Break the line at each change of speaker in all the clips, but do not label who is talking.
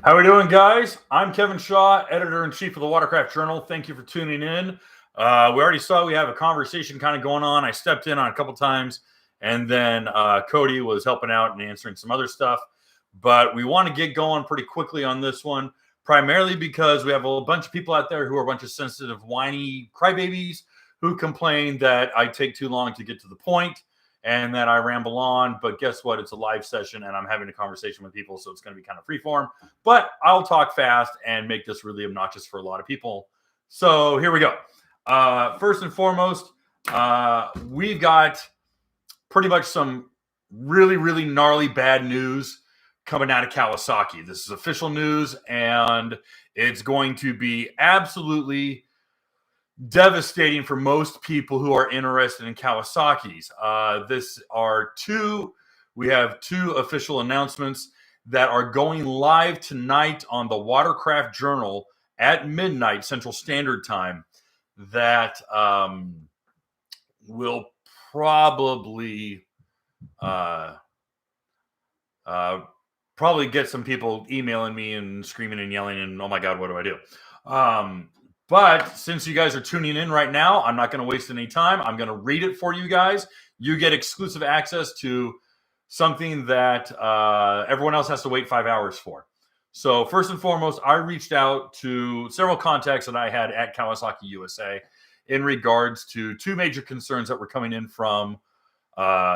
How we doing, guys? I'm Kevin Shaw, editor-in-chief of the Watercraft Journal. Thank you for tuning in. We already saw we have a conversation kind of going on. I stepped in on a couple times, and then Cody was helping out and answering some other stuff. But we want to get going pretty quickly on this one, primarily because we have a bunch of people out there who are a bunch of sensitive, whiny crybabies who complain that I take too long to get to the point and that I ramble on. But guess what? It's a live session and I'm having a conversation with people, so it's going to be kind of freeform. But I'll talk fast and make this really obnoxious for a lot of people. So here we go. First and foremost, we've got pretty much some really, really gnarly bad news coming out of Kawasaki. This is official news, and it's going to be absolutely devastating for most people who are interested in Kawasaki's. We have two official announcements that are going live tonight on the Watercraft Journal at midnight Central Standard Time that will probably get some people emailing me and screaming and yelling and, oh my God, what do I do? But since you guys are tuning in right now, I'm not going to waste any time. I'm going to read it for you guys. You get exclusive access to something that everyone else has to wait 5 hours for. So first and foremost, I reached out to several contacts that I had at Kawasaki USA in regards to two major concerns that were coming in from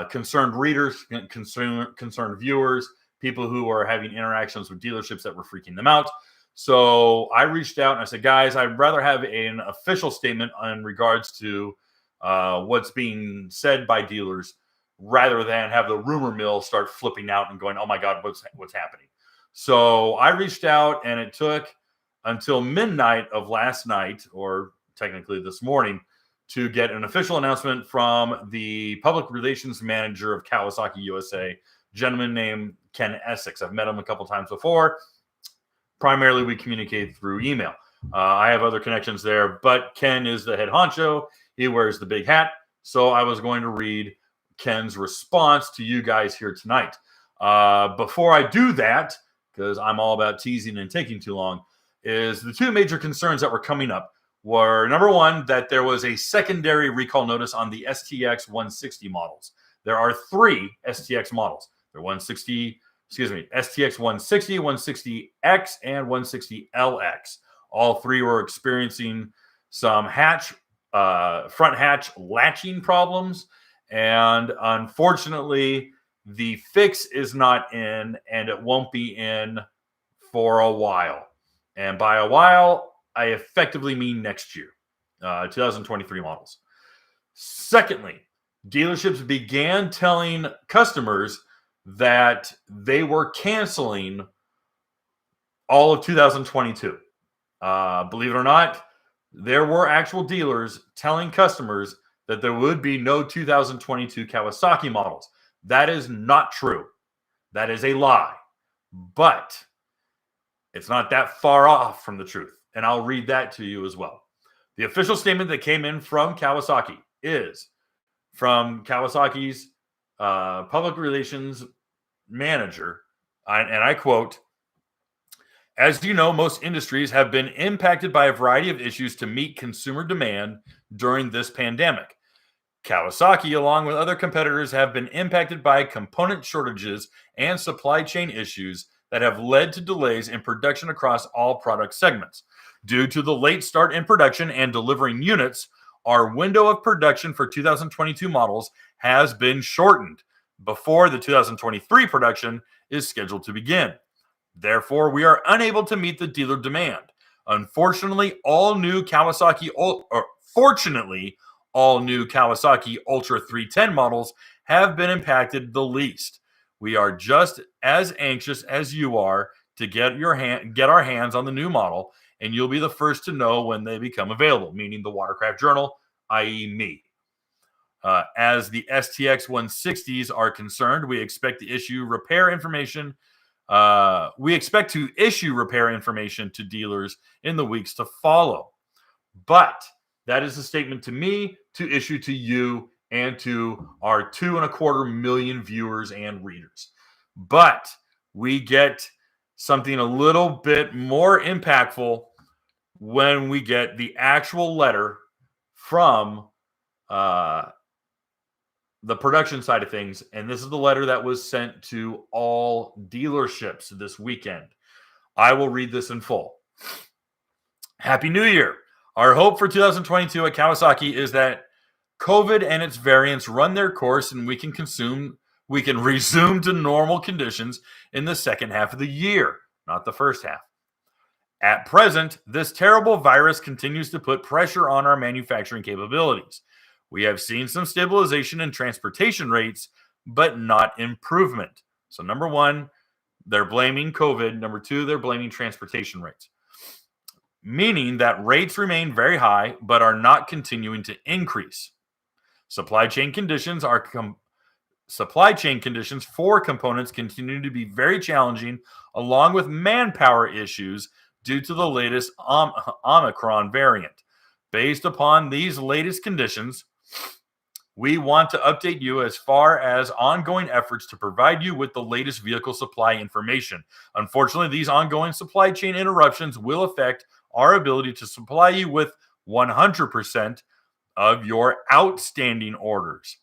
concerned readers, concerned viewers, people who are having interactions with dealerships that were freaking them out. So I reached out and I said, guys, I'd rather have an official statement in regards to what's being said by dealers rather than have the rumor mill start flipping out and going, oh my God, what's happening? So I reached out, and it took until midnight of last night, or technically this morning, to get an official announcement from the public relations manager of Kawasaki USA, a gentleman named Ken Essex. I've met him a couple times before. Primarily, we communicate through email. I have other connections there, but Ken is the head honcho. He wears the big hat. So I was going to read Ken's response to you guys here tonight. Before I do that, because I'm all about teasing and taking too long, is the two major concerns that were coming up were, number one, that there was a secondary recall notice on the STX 160 models. There are three STX models. They're STX 160, 160X, and 160LX. All three were experiencing some front hatch latching problems, and unfortunately, the fix is not in, and it won't be in for a while. And by a while, I effectively mean next year, 2023 models. Secondly, dealerships began telling customers that they were canceling all of 2022. Believe it or not, there were actual dealers telling customers that there would be no 2022 Kawasaki models. That is not true. That is a lie. But it's not that far off from the truth. And I'll read that to you as well. The official statement that came in from Kawasaki is from Kawasaki's public relations manager, and I quote, "As you know, most industries have been impacted by a variety of issues to meet consumer demand during this pandemic. Kawasaki, along with other competitors, have been impacted by component shortages and supply chain issues that have led to delays in production across all product segments. Due to the late start in production and delivering units, our window of production for 2022 models has been shortened before the 2023 production is scheduled to begin. Therefore, we are unable to meet the dealer demand. Fortunately, all new Kawasaki Ultra 310 models have been impacted the least. We are just as anxious as you are to get our hands on the new model, and you'll be the first to know when they become available," meaning the Watercraft Journal, i.e. me. As the STX 160s are concerned, we expect to issue repair information to dealers in the weeks to follow. But that is a statement to me to issue to you and to our 2.25 million viewers and readers. But we get something a little bit more impactful when we get the actual letter from the production side of things. And this is the letter that was sent to all dealerships this weekend. I will read this in full. Happy New Year. Our hope for 2022 at Kawasaki is that COVID and its variants run their course and we can resume to normal conditions in the second half of the year, not the first half. At present, this terrible virus continues to put pressure on our manufacturing capabilities. We have seen some stabilization in transportation rates, but not improvement. So number one, they're blaming COVID. Number two, they're blaming transportation rates, meaning that rates remain very high, but are not continuing to increase. Supply chain conditions for components continue to be very challenging, along with manpower issues due to the latest Omicron variant. Based upon these latest conditions, we want to update you as far as ongoing efforts to provide you with the latest vehicle supply information. Unfortunately, these ongoing supply chain interruptions will affect our ability to supply you with 100% of your outstanding orders.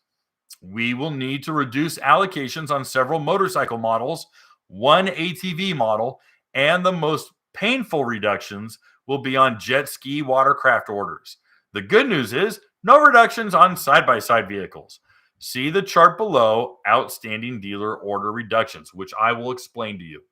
We will need to reduce allocations on several motorcycle models, one ATV model, and the most painful reductions will be on jet ski watercraft orders. The good news is no reductions on side-by-side vehicles. See the chart below, outstanding dealer order reductions, which I will explain to you.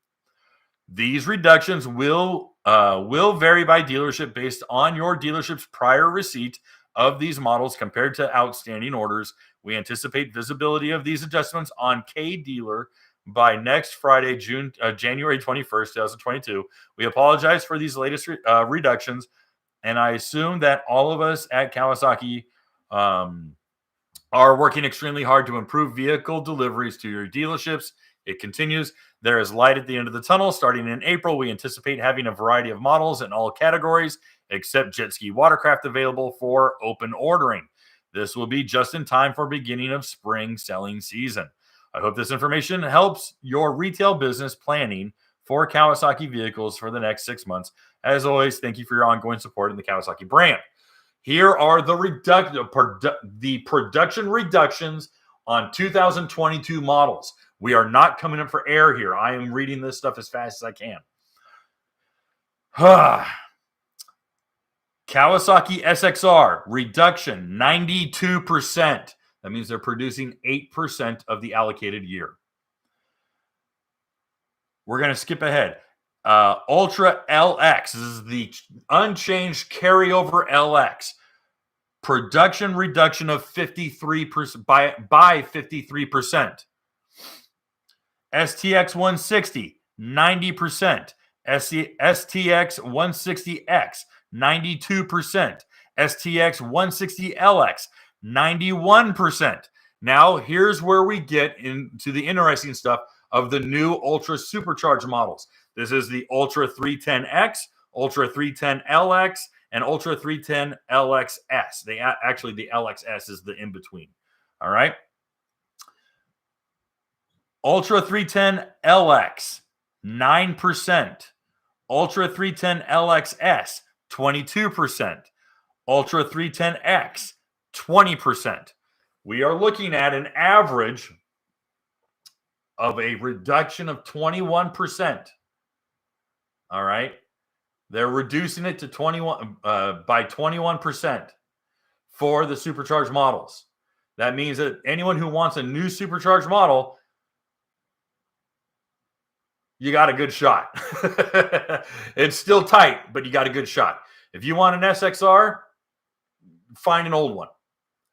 These reductions will vary by dealership based on your dealership's prior receipt of these models compared to outstanding orders. We anticipate visibility of these adjustments on K Dealer by next Friday, January 21st, 2022. We apologize for these latest reductions, and I assume that all of us at Kawasaki are working extremely hard to improve vehicle deliveries to your dealerships. It continues. There is light at the end of the tunnel. Starting in April, we anticipate having a variety of models in all categories, except jet ski watercraft available for open ordering. This will be just in time for beginning of spring selling season. I hope this information helps your retail business planning for Kawasaki vehicles for the next 6 months. As always, thank you for your ongoing support in the Kawasaki brand. Here are the production reductions on 2022 models. We are not coming up for air here. I am reading this stuff as fast as I can. Kawasaki SXR reduction 92%. That means they're producing 8% of the allocated year. We're going to skip ahead. Ultra LX. This is the unchanged carryover LX. Production reduction of 53% by 53%. STX 160, 90%. STX 160X, 92%. STX 160LX, 91%. Now, here's where we get into the interesting stuff of the new Ultra Supercharged models. This is the Ultra 310X, Ultra 310LX, and Ultra 310 LXS. The LXS is the in-between. All right. Ultra 310 LX, 9%. Ultra 310 LXS, 22%. Ultra 310X, 20%. We are looking at an average of a reduction of 21%. All right. They're reducing it to 21% for the supercharged models. That means that anyone who wants a new supercharged model, you got a good shot. It's still tight, but you got a good shot. If you want an SXR, find an old one.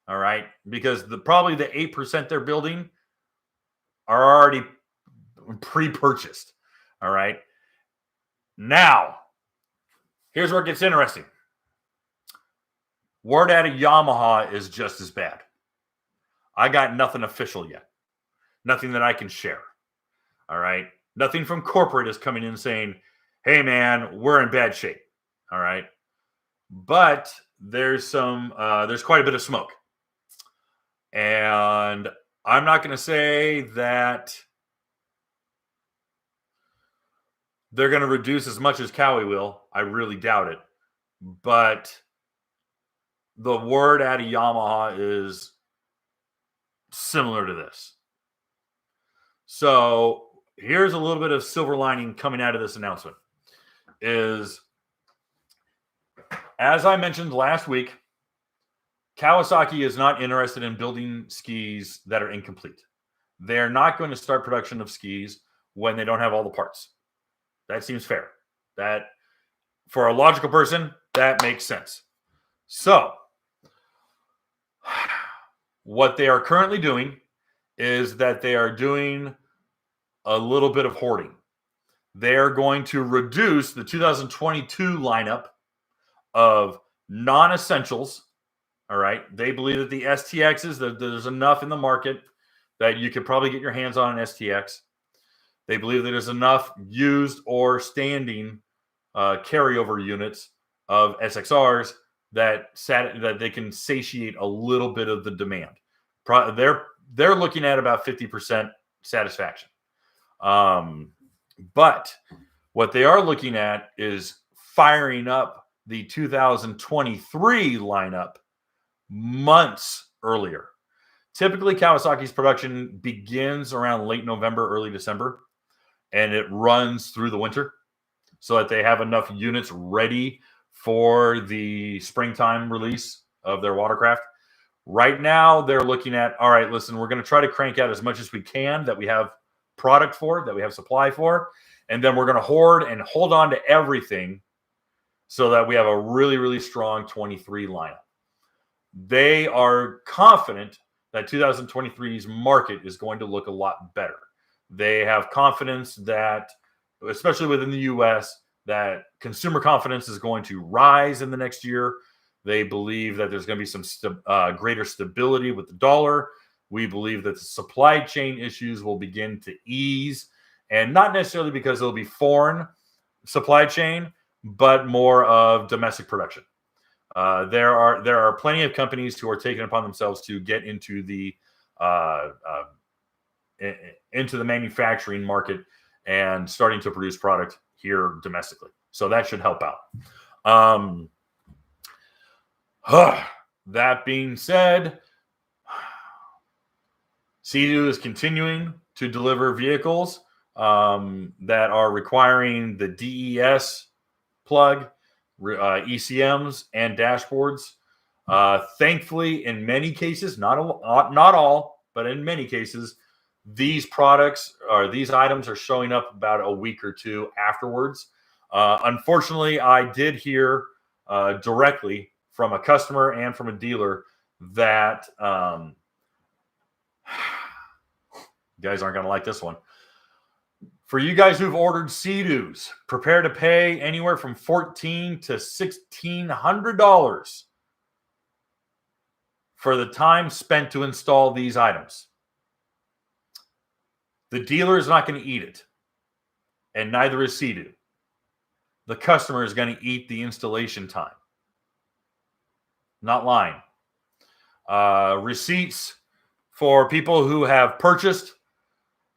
All right. Because probably the 8% they're building are already pre-purchased. All right. Now, here's where it gets interesting. Word out of Yamaha is just as bad. I got nothing official yet. Nothing that I can share. All right. Nothing from corporate is coming in saying, hey, man, we're in bad shape. All right. But there's quite a bit of smoke. And I'm not going to say that they're going to reduce as much as Cowie will. I really doubt it. But the word out of Yamaha is similar to this. So here's a little bit of silver lining coming out of this announcement. Is, as I mentioned last week, Kawasaki is not interested in building skis that are incomplete. They're not going to start production of skis when they don't have all the parts. That seems fair. That, for a logical person, that makes sense. So, what they are currently doing is that they are doing a little bit of hoarding. They are going to reduce the 2022 lineup of non-essentials. All right. They believe that the STXs, that there's enough in the market that you could probably get your hands on an STX. They believe that there's enough used or standing carryover units of SXRs that they can satiate a little bit of the demand. They're looking at about 50% satisfaction. But what they are looking at is firing up the 2023 lineup months earlier. Typically, Kawasaki's production begins around late November, early December, and it runs through the winter so that they have enough units ready for the springtime release of their Watercraft. Right now, they're looking at, all right, listen, we're going to try to crank out as much as we can that we have product for, that we have supply for, and then we're going to hoard and hold on to everything so that we have a really, really strong 23 lineup. They are confident that 2023's market is going to look a lot better. They have confidence that, especially within the U.S., that consumer confidence is going to rise in the next year. They believe that there's going to be some greater stability with the dollar. We believe that the supply chain issues will begin to ease, and not necessarily because it'll be foreign supply chain, but more of domestic production. There are plenty of companies who are taking it upon themselves to get into the manufacturing market and starting to produce product here domestically. So that should help out. That being said, Sea-Doo is continuing to deliver vehicles that are requiring the DES plug, ECMs, and dashboards. Thankfully, in many cases, not all, but in many cases, these products or these items are showing up about a week or two afterwards. Unfortunately, I did hear directly from a customer and from a dealer that you guys aren't going to like this one. For you guys who've ordered Sea-Doos, prepare to pay anywhere from $1,400 to $1,600 for the time spent to install these items. The dealer is not going to eat it, and neither is Sea-Doo. The customer is going to eat the installation time. Not lying. Receipts for people who have purchased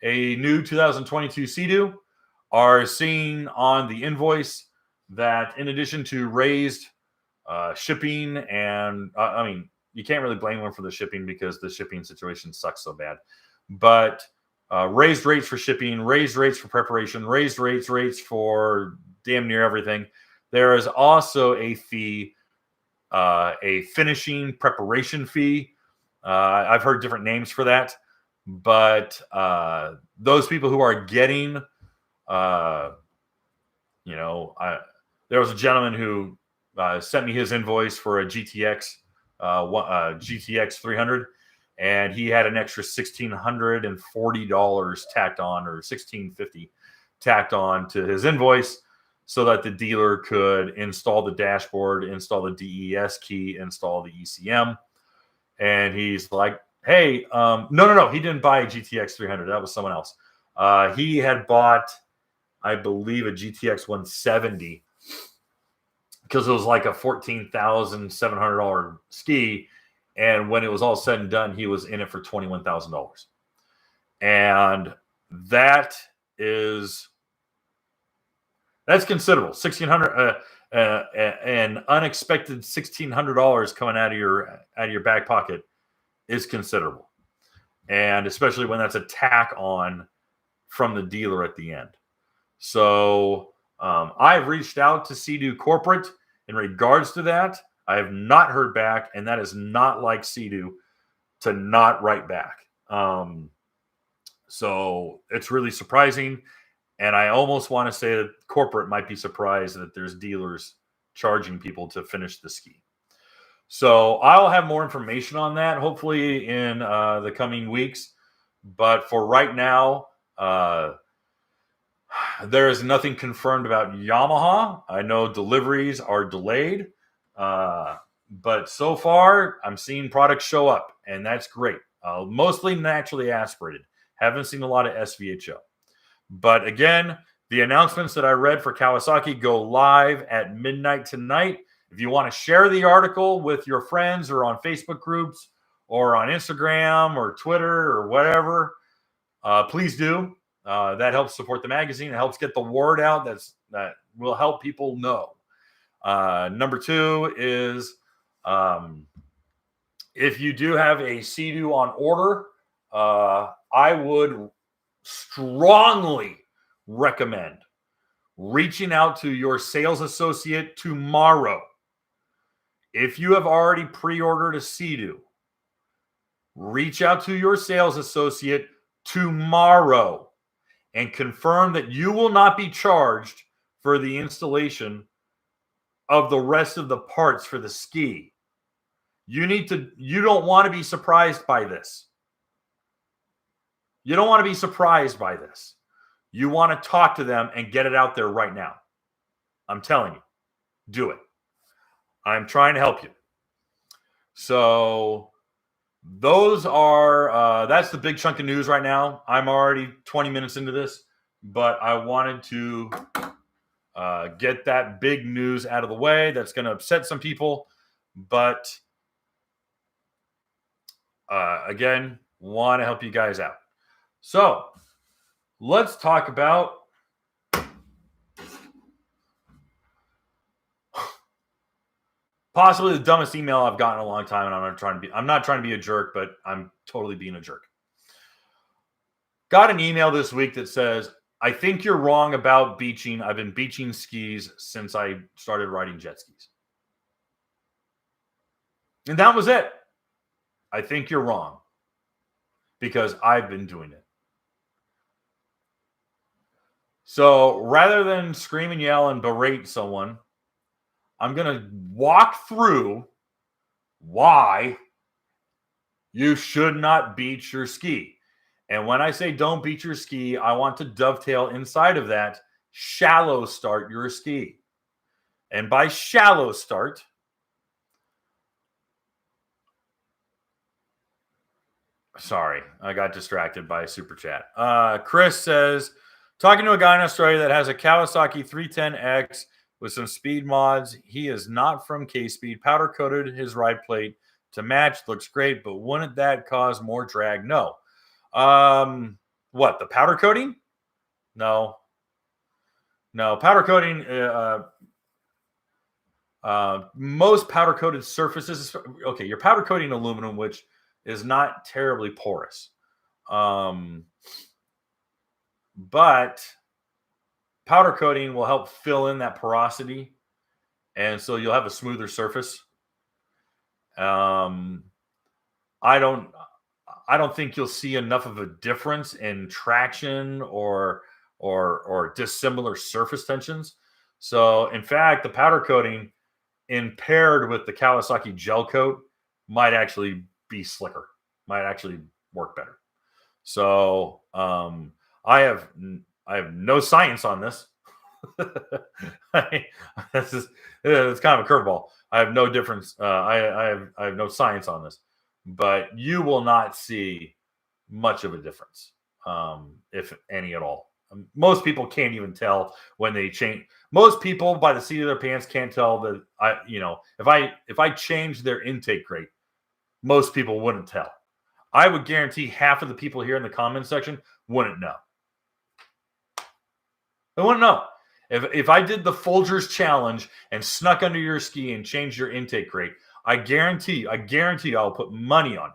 a new 2022 Sea-Doo are seen on the invoice that, in addition to raised shipping, and I mean, you can't really blame them for the shipping because the shipping situation sucks so bad, but raised rates for shipping, raised rates for preparation, raised rates for damn near everything. There is also a fee, a finishing preparation fee. I've heard different names for that, but those people who are getting, there was a gentleman who sent me his invoice for a GTX 300, and he had an extra $1,640 tacked on, or $1,650 tacked on to his invoice, so that the dealer could install the dashboard, install the DES key, install the ECM. And he's like, hey, no, he didn't buy a GTX 300. That was someone else. He had bought, I believe, a GTX 170 because it was like a $14,700 ski. And when it was all said and done, he was in it for $21,000. And that is That's considerable. $1,600, an unexpected $1,600 coming out of your back pocket is considerable, and especially when that's a tack on from the dealer at the end. So I've reached out to Sea-Doo Corporate in regards to that. I have not heard back, and that is not like Sea-Doo to not write back. So it's really surprising. And I almost want to say that corporate might be surprised that there's dealers charging people to finish the ski. So I'll have more information on that, hopefully in the coming weeks. But for right now, there is nothing confirmed about Yamaha. I know deliveries are delayed. But so far, I'm seeing products show up, and that's great. Mostly naturally aspirated. Haven't seen a lot of SVHO. But again, the announcements that I read for Kawasaki go live at midnight tonight. If you want to share the article with your friends or on Facebook groups or on Instagram or Twitter or whatever, please do. That helps support the magazine. It helps get the word out. That will help people know. Number two is if you do have a Sea-Doo on order, I would strongly recommend reaching out to your sales associate tomorrow. If you have already pre-ordered a Sea-Doo, reach out to your sales associate tomorrow and confirm that you will not be charged for the installation of the rest of the parts for the ski. You don't want to be surprised by this. You don't want to be surprised by this. You want to talk to them and get it out there right now. I'm telling you, do it. I'm trying to help you. So those are, that's the big chunk of news right now. I'm already 20 minutes into this, but I wanted to get that big news out of the way. That's going to upset some people, but again, want to help you guys out. So let's talk about possibly the dumbest email I've gotten in a long time, and I'm not trying to be a jerk, but I'm totally being a jerk. Got an email this week that says, I think you're wrong about beaching. I've been beaching skis since I started riding jet skis. And that was it. I think you're wrong because I've been doing it. So rather than scream and yell and berate someone, I'm going to walk through why you should not beach your ski. And when I say don't beach your ski, I want to dovetail inside of that, shallow start your ski. And by shallow start, sorry, I got distracted by a super chat. Chris says, talking to a guy in Australia that has a Kawasaki 310X with some speed mods. He is not from K-Speed. Powder coated his ride plate to match. Looks great, but wouldn't that cause more drag? No. What, the powder coating? No. Powder coating. Most powder coated surfaces. Okay, you're powder coating aluminum, which is not terribly porous. But powder coating will help fill in that porosity, and so you'll have a smoother surface. I don't think you'll see enough of a difference in traction or dissimilar surface tensions. So, in fact, the powder coating, paired with the Kawasaki gel coat, might actually be slicker. Might actually work better. So, I have no science on this. It's kind of a curveball. I have no difference. I have no science on this, but you will not see much of a difference, if any at all. Most people can't even tell when they change. Most people, by the seat of their pants, can't tell that if I change their intake rate, most people wouldn't tell. I would guarantee half of the people here in the comment section wouldn't know. They wouldn't know. If I did the Folgers challenge and snuck under your ski and changed your intake rate, I guarantee I'll put money on it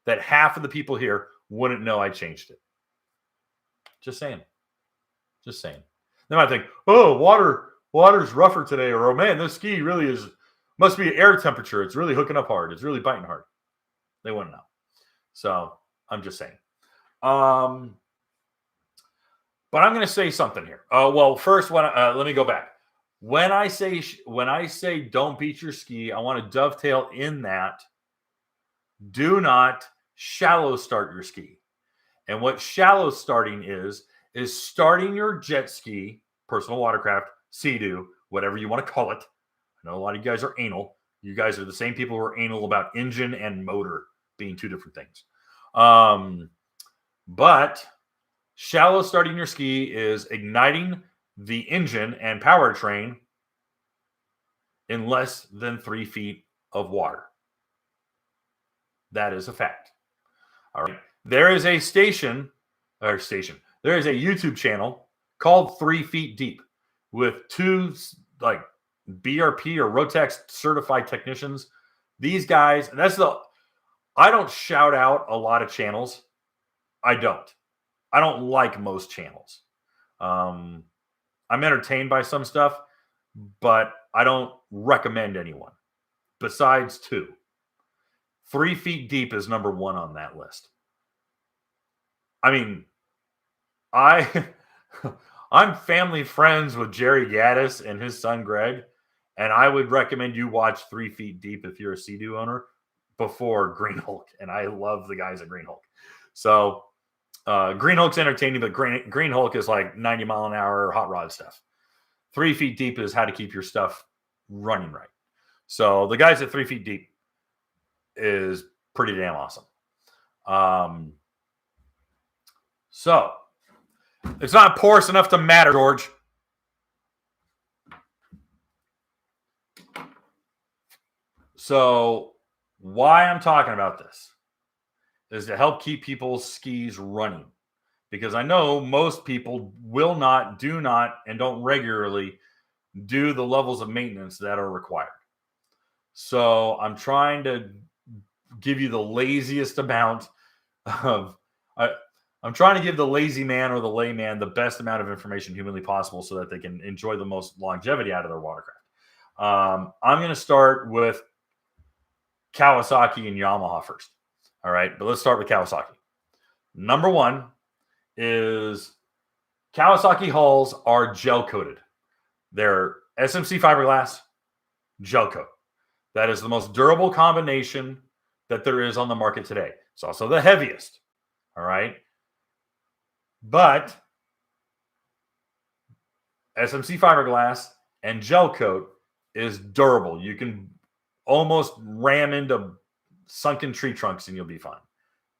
that half of the people here wouldn't know I changed it. Just saying. They might think, oh, water's rougher today, or oh man, this ski really must be air temperature. It's really hooking up hard. It's really biting hard. They wouldn't know. So I'm just saying. But I'm going to say something here. Well, first, let me go back. When I say don't beat your ski, I want to dovetail in that. Do not shallow start your ski. And what shallow starting is starting your jet ski, personal watercraft, Sea-Doo, whatever you want to call it. I know a lot of you guys are anal. You guys are the same people who are anal about engine and motor being two different things. But shallow starting your ski is igniting the engine and powertrain in less than 3 feet of water. That is a fact. All right. There is a there is a YouTube channel called 3 Feet Deep with two like BRP or Rotex certified technicians. These guys, I don't shout out a lot of channels. I don't like most channels. I'm entertained by some stuff, but I don't recommend anyone besides two. 3 Feet Deep is number one on that list. I mean, I'm family friends with Jerry Gaddis and his son Greg, and I would recommend you watch 3 Feet Deep if you're a Sea-Doo owner before Green Hulk. And I love the guys at Green Hulk. So Green Hulk's entertaining, but Green Hulk is like 90 mile an hour hot rod stuff. 3 Feet Deep is how to keep your stuff running right. So the guys at 3 Feet Deep is pretty damn awesome. So it's not porous enough to matter, George. So why I'm talking about this is to help keep people's skis running. Because I know most people will not, do not, and don't regularly do the levels of maintenance that are required. So I'm trying to give you the laziest amount of... I'm trying to give the lazy man or the layman the best amount of information humanly possible so that they can enjoy the most longevity out of their watercraft. I'm going to start with Kawasaki and Yamaha first. All right, but let's start with Kawasaki. Number one is Kawasaki hulls are gel coated. They're SMC fiberglass, gel coat. That is the most durable combination that there is on the market today. It's also the heaviest. All right. But SMC fiberglass and gel coat is durable. You can almost ram into sunken tree trunks and you'll be fine.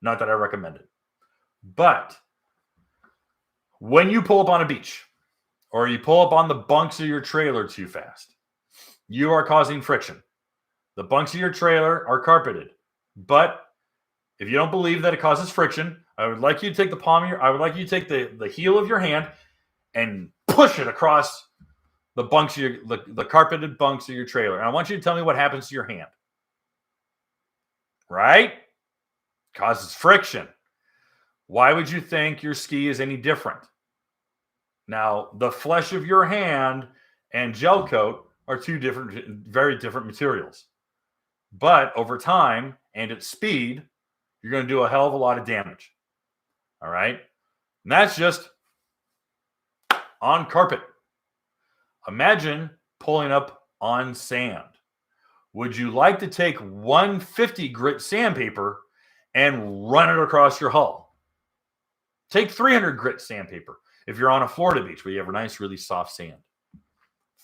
Not that I recommend it. But when you pull up on a beach or you pull up on the bunks of your trailer too fast, you are causing friction. The bunks of your trailer are carpeted. But if you don't believe that it causes friction, I would like you to take the heel of your hand and push it across the bunks of the carpeted bunks of your trailer. And I want you to tell me what happens to your hand. Right? Causes friction. Why would you think your ski is any different? Now, the flesh of your hand and gel coat are two very different materials. But over time and at speed, you're going to do a hell of a lot of damage. All right? And that's just on carpet. Imagine pulling up on sand. Would you like to take 150 grit sandpaper and run it across your hull? Take 300 grit sandpaper if you're on a Florida beach where you have a nice, really soft sand.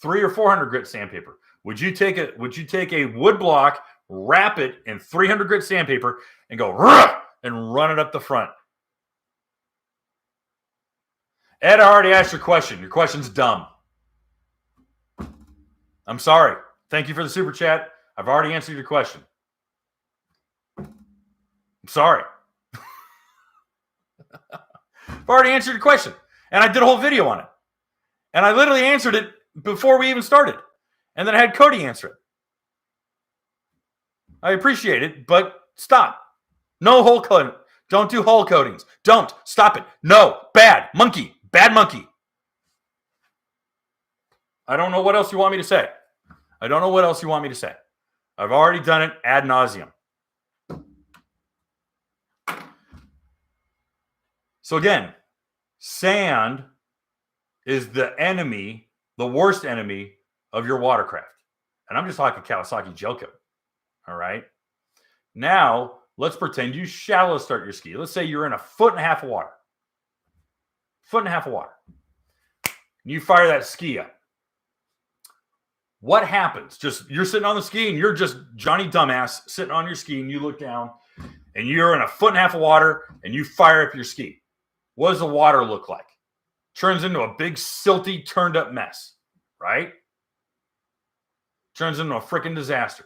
300 or 400 grit sandpaper. Would you take a wood block, wrap it in 300 grit sandpaper, and go and run it up the front? Ed, I already asked your question. Your question's dumb. I'm sorry. Thank you for the super chat. I've already answered your question. I'm sorry. I've already answered your question. And I did a whole video on it. And I literally answered it before we even started. And then I had Cody answer it. I appreciate it, but stop. No hull coating. Don't do hull coatings. Don't. Stop it. No. Bad. Monkey. Bad monkey. I don't know what else you want me to say. I've already done it ad nauseum. So again, sand is the enemy, the worst enemy of your watercraft. And I'm just talking Kawasaki gel coat. All right. Now, let's pretend you shallow start your ski. Let's say you're in 1.5 foot of water. 1.5 foot of water. You fire that ski up. What happens? Just you're sitting on the ski and you're just Johnny Dumbass sitting on your ski and you look down and you're in 1.5 foot of water and you fire up your ski. What does the water look like? Turns into a big silty turned up mess, right? Turns into a freaking disaster.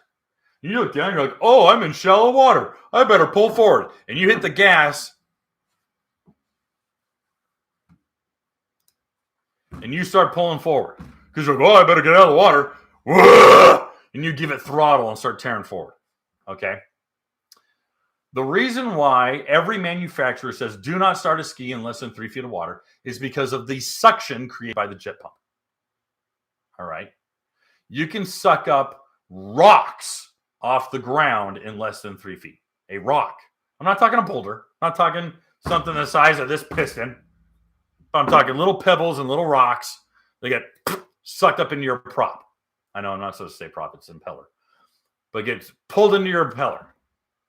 You look down, you're like, oh, I'm in shallow water. I better pull forward. And you hit the gas. And you start pulling forward. Because you're like, oh, I better get out of the water. And you give it throttle and start tearing forward. Okay? The reason why every manufacturer says do not start a ski in less than 3 feet of water is because of the suction created by the jet pump. All right? You can suck up rocks off the ground in less than 3 feet. A rock. I'm not talking a boulder. I'm not talking something the size of this piston. I'm talking little pebbles and little rocks. They get sucked up into your prop. I know I'm not supposed to say prop, it's impeller. But it gets pulled into your impeller.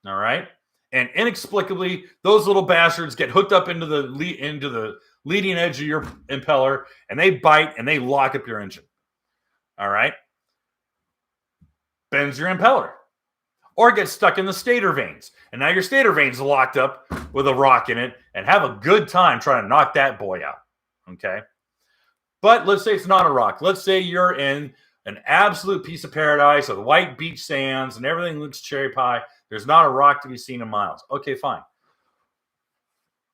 All right? And inexplicably, those little bastards get hooked up into the leading edge of your impeller, and they bite and they lock up your engine. All right? Bends your impeller. Or get stuck in the stator vanes. And now your stator vane's locked up with a rock in it, and have a good time trying to knock that boy out. Okay? But let's say it's not a rock. Let's say you're in an absolute piece of paradise with white beach sands and everything looks cherry pie. There's not a rock to be seen in miles. Okay, fine.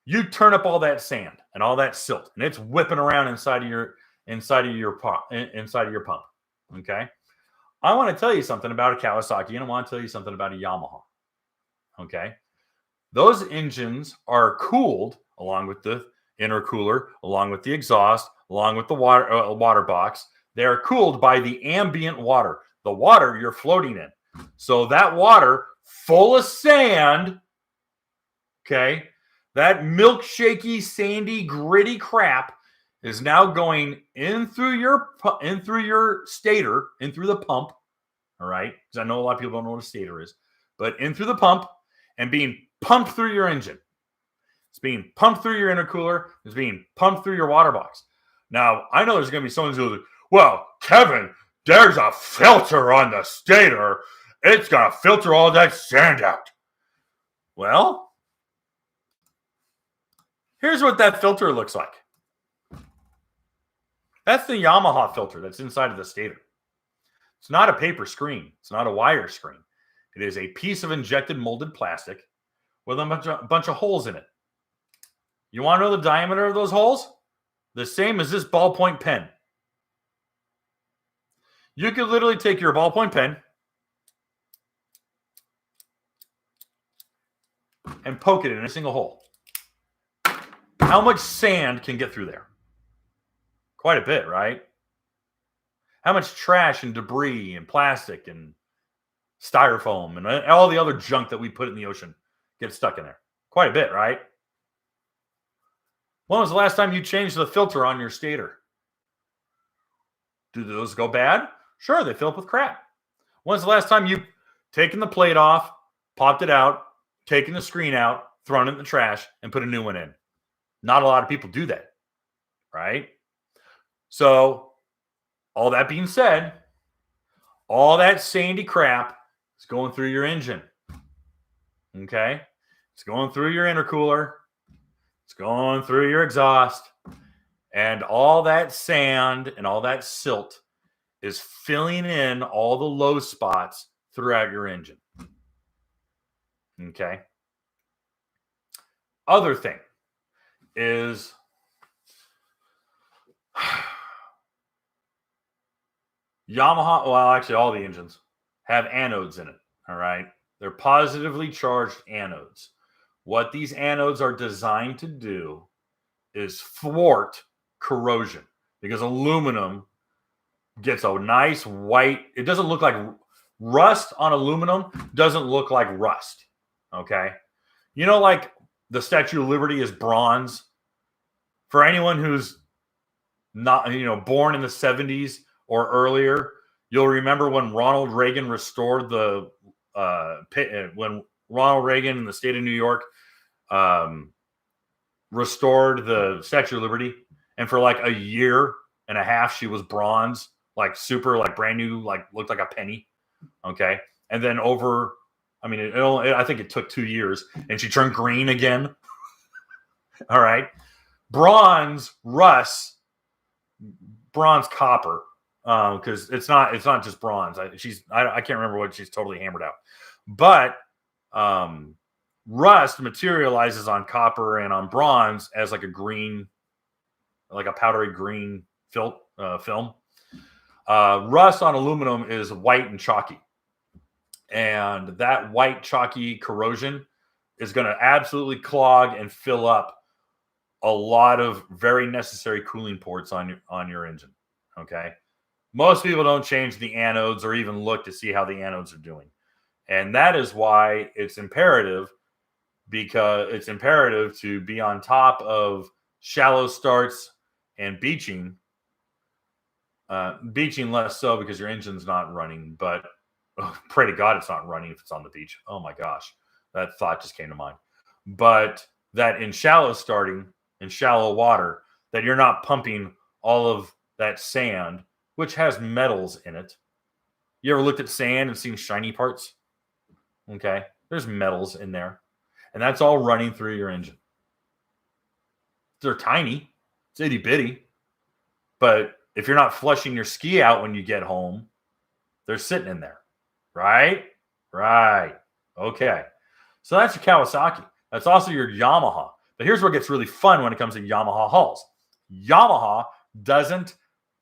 You turn up all that sand and all that silt, and it's whipping around inside of your pump. Okay? I want to tell you something about a Kawasaki, and I want to tell you something about a Yamaha. Okay? Those engines are cooled along with the intercooler, along with the exhaust, along with the water box. They are cooled by the ambient water, the water you're floating in. So that water full of sand, okay, that milkshakey, sandy, gritty crap is now going in through your stator, in through the pump, all right? Because I know a lot of people don't know what a stator is, but in through the pump and being pumped through your engine. It's being pumped through your intercooler. It's being pumped through your water box. Now, I know there's going to be someone who's like, well, Kevin, there's a filter on the stator. It's going to filter all that sand out. Well, here's what that filter looks like. That's the Yamaha filter that's inside of the stator. It's not a paper screen. It's not a wire screen. It is a piece of injected molded plastic with a bunch of holes in it. You want to know the diameter of those holes? The same as this ballpoint pen. You could literally take your ballpoint pen and poke it in a single hole. How much sand can get through there? Quite a bit, right? How much trash and debris and plastic and styrofoam and all the other junk that we put in the ocean gets stuck in there? Quite a bit, right? When was the last time you changed the filter on your stator? Do those go bad? Sure, they fill up with crap. When's the last time you taken the plate off, popped it out, taken the screen out, thrown it in the trash, and put a new one in? Not a lot of people do that, right? So, all that being said, all that sandy crap is going through your engine, okay? It's going through your intercooler. It's going through your exhaust. And all that sand and all that silt is filling in all the low spots throughout your engine. Okay? Other thing is Yamaha, well, actually, all the engines have anodes in it. All right. They're positively charged anodes. What these anodes are designed to do is thwart corrosion because aluminum gets a nice white, it doesn't look like rust on aluminum, doesn't look like rust. Okay. You know, like the Statue of Liberty is bronze. For anyone who's not, born in the 70s or earlier, you'll remember when Ronald Reagan restored the when Ronald Reagan in the state of New York restored the Statue of Liberty, and for like a year and a half she was bronze, like super, like brand new, like looked like a penny. Okay. And then I think it took 2 years and she turned green again. All right. Bronze rusts, bronze copper, because it's not just bronze. I can't remember what she's totally hammered out, but rust materializes on copper and on bronze as like a green, like a powdery green film. Rust on aluminum is white and chalky, and that white chalky corrosion is going to absolutely clog and fill up a lot of very necessary cooling ports on your engine. Okay. Most people don't change the anodes or even look to see how the anodes are doing. And that is why it's imperative, because it's imperative to be on top of shallow starts and beaching. Beaching less so because your engine's not running, but pray to God it's not running if it's on the beach. Oh my gosh, that thought just came to mind. But that in shallow starting, in shallow water, that you're not pumping all of that sand, which has metals in it. You ever looked at sand and seen shiny parts? Okay, there's metals in there, and that's all running through your engine. They're tiny, it's itty bitty, but if you're not flushing your ski out when you get home, they're sitting in there, right? Right. Okay. So that's your Kawasaki. That's also your Yamaha. But here's where it gets really fun when it comes to Yamaha hulls. Yamaha doesn't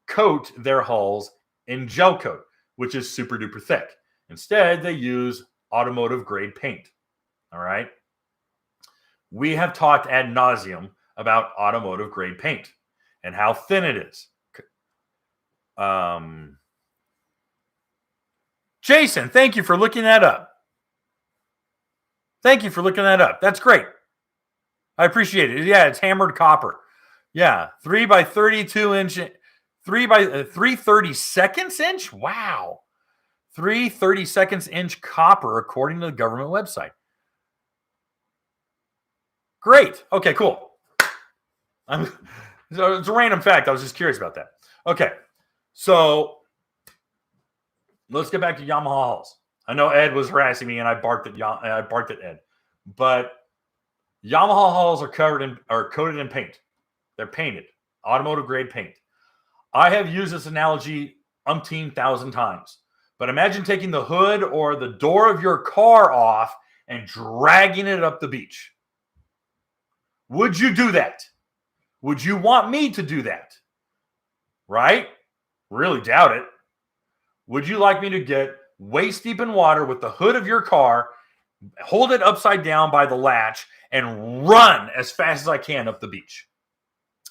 coat their hulls in gel coat, which is super duper thick. Instead, they use automotive grade paint. All right. We have talked ad nauseum about automotive grade paint and how thin it is. Jason, thank you for looking that up. Thank you for looking that up. That's great. I appreciate it. Yeah, it's hammered copper. Yeah, 3 by 32 inch, 3 by 3/32 inch. Wow, 3/32 inch copper according to the government website. Great. Okay, cool. So it's a random fact. I was just curious about that. Okay, so let's get back to Yamaha hulls. I know Ed was harassing me, and I barked at Ed, but Yamaha hulls are coated in paint. They're painted, automotive grade paint. I have used this analogy umpteen thousand times, but imagine taking the hood or the door of your car off and dragging it up the beach. Would you do that? Would you want me to do that? Right? Really doubt it. Would you like me to get waist deep in water with the hood of your car, hold it upside down by the latch, and run as fast as I can up the beach?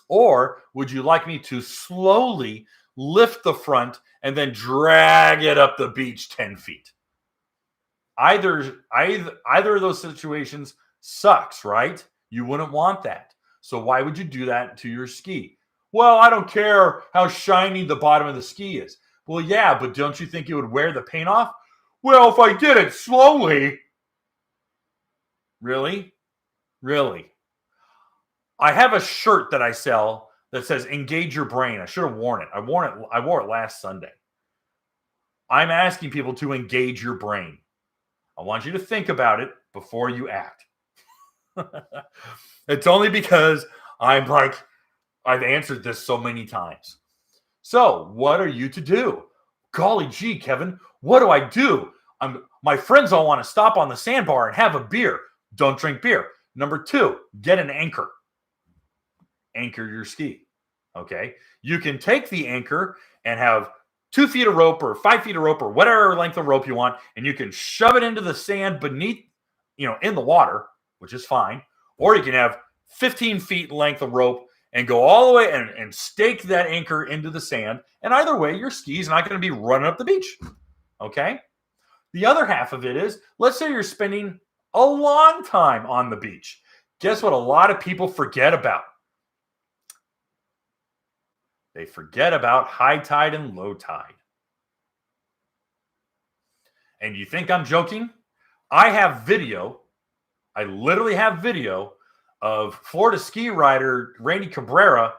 Or would you like me to slowly lift the front and then drag it up the beach 10 feet? Either of those situations sucks, right? You wouldn't want that. So why would you do that to your ski? Well, I don't care how shiny the bottom of the ski is. Well, yeah, but don't you think it would wear the paint off? Well, if I did it slowly. Really? Really? I have a shirt that I sell that says "Engage Your Brain." I should have worn it. I wore it last Sunday. I'm asking people to engage your brain. I want you to think about it before you act. It's only because I've answered this so many times. So, what are you to do? Golly gee, Kevin, what do I do? My friends all want to stop on the sandbar and have a beer. Don't drink beer. Number 2, get an anchor. Anchor your ski. Okay. You can take the anchor and have 2 feet of rope or 5 feet of rope or whatever length of rope you want, and you can shove it into the sand beneath, in the water, which is fine. Or you can have 15 feet length of rope and go all the way and stake that anchor into the sand. And either way, your ski's not going to be running up the beach. Okay? The other half of it is, let's say you're spending a long time on the beach. Guess what a lot of people forget about? They forget about high tide and low tide. And you think I'm joking? I literally have video of Florida ski rider Randy Cabrera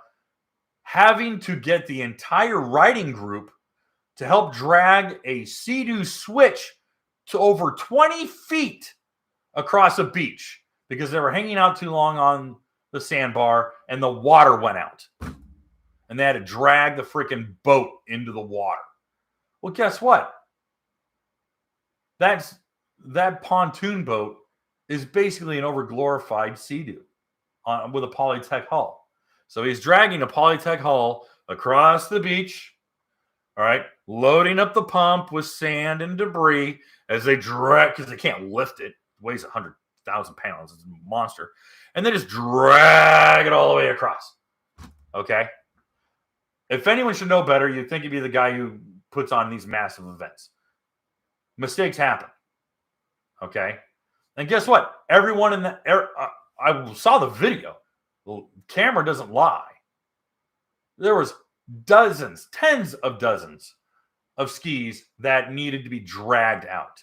having to get the entire riding group to help drag a Sea-Doo switch to over 20 feet across a beach because they were hanging out too long on the sandbar and the water went out. And they had to drag the freaking boat into the water. Well, guess what? That pontoon boat is basically an overglorified Sea-Doo with a Polytech hull. So he's dragging a Polytech hull across the beach, all right, loading up the pump with sand and debris as they drag, because they can't lift it. It weighs 100,000 pounds. It's a monster. And they just drag it all the way across. Okay? If anyone should know better, you'd think he'd be the guy who puts on these massive events. Mistakes happen. Okay? And guess what? Everyone in the I saw the video. The camera doesn't lie. There was dozens, tens of dozens of skis that needed to be dragged out.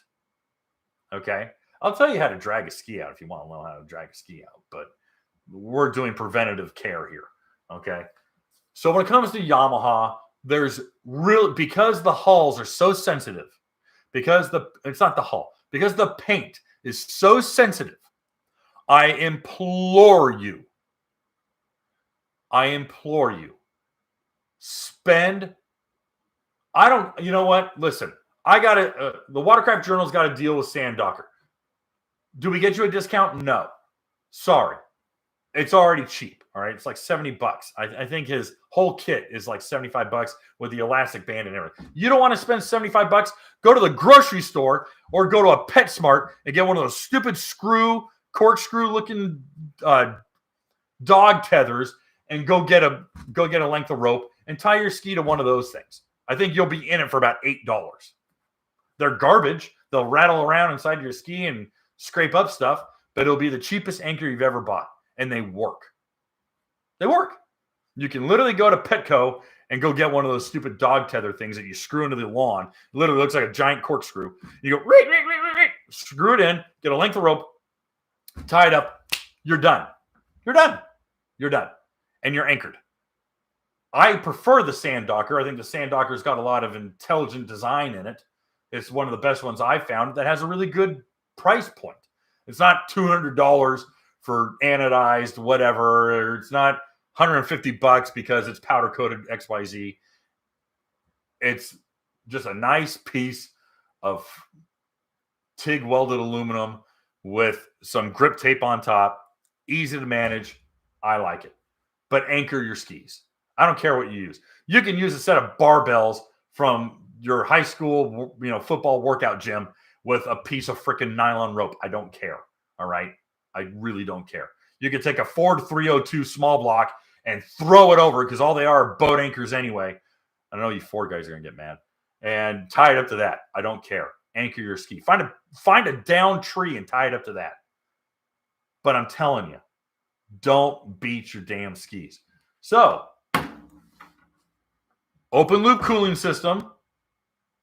Okay? I'll tell you how to drag a ski out if you want to know how to drag a ski out, but we're doing preventative care here. Okay? So when it comes to Yamaha, there's because the hulls are so sensitive, because it's not the hull, because the paint is so sensitive, I implore you, you know what? Listen, the Watercraft Journal's got to deal with Sand Docker. Do we get you a discount? No. Sorry. It's already cheap. All right. It's like $70. I think his whole kit is like $75 with the elastic band and everything. You don't want to spend $75? Go to the grocery store or go to a PetSmart and get one of those stupid corkscrew looking dog tethers and go get a length of rope and tie your ski to one of those things. I think you'll be in it for about $8. They're garbage. They'll rattle around inside your ski and scrape up stuff, but it'll be the cheapest anchor you've ever bought. And they work. They work. You can literally go to Petco and go get one of those stupid dog tether things that you screw into the lawn. It literally looks like a giant corkscrew. You go, screw it in, get a length of rope, tie it up. You're done. You're done. You're done. And you're anchored. I prefer the Sand Docker. I think the Sand Docker's got a lot of intelligent design in it. It's one of the best ones I've found that has a really good price point. It's not $200 for anodized whatever, or it's not $150 because it's powder coated XYZ. It's just a nice piece of TIG welded aluminum with some grip tape on top. Easy to manage. I like it. But anchor your skis. I don't care what you use. You can use a set of barbells from your high school, football workout gym with a piece of freaking nylon rope. I don't care. All right. I really don't care. You could take a Ford 302 small block and throw it over because all they are boat anchors anyway. I know you Ford guys are going to get mad. And tie it up to that. I don't care. Anchor your ski. Find a down tree and tie it up to that. But I'm telling you, don't beat your damn skis. So, open loop cooling system.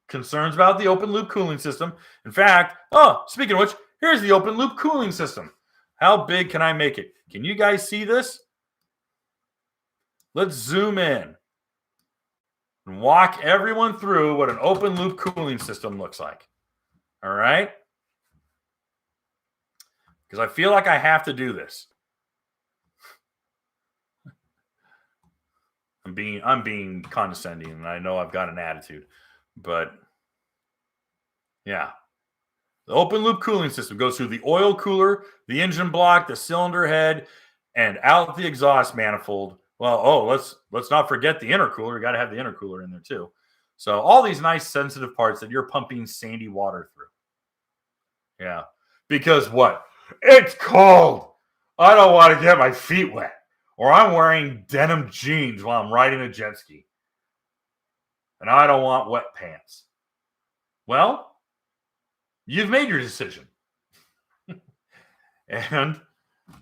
Concerns about the open loop cooling system. In fact, speaking of which, here's the open loop cooling system. How big can I make it? Can you guys see this? Let's zoom in and walk everyone through what an open loop cooling system looks like. All right? Because I feel like I have to do this. I'm being condescending, and I know I've got an attitude, but yeah. The open loop cooling system goes through the oil cooler, the engine block, the cylinder head, and out the exhaust manifold. Well, let's not forget the intercooler. You got to have the intercooler in there too. So all these nice sensitive parts that you're pumping sandy water through. Yeah. Because what? It's cold. I don't want to get my feet wet. Or I'm wearing denim jeans while I'm riding a jet ski. And I don't want wet pants. Well, you've made your decision. And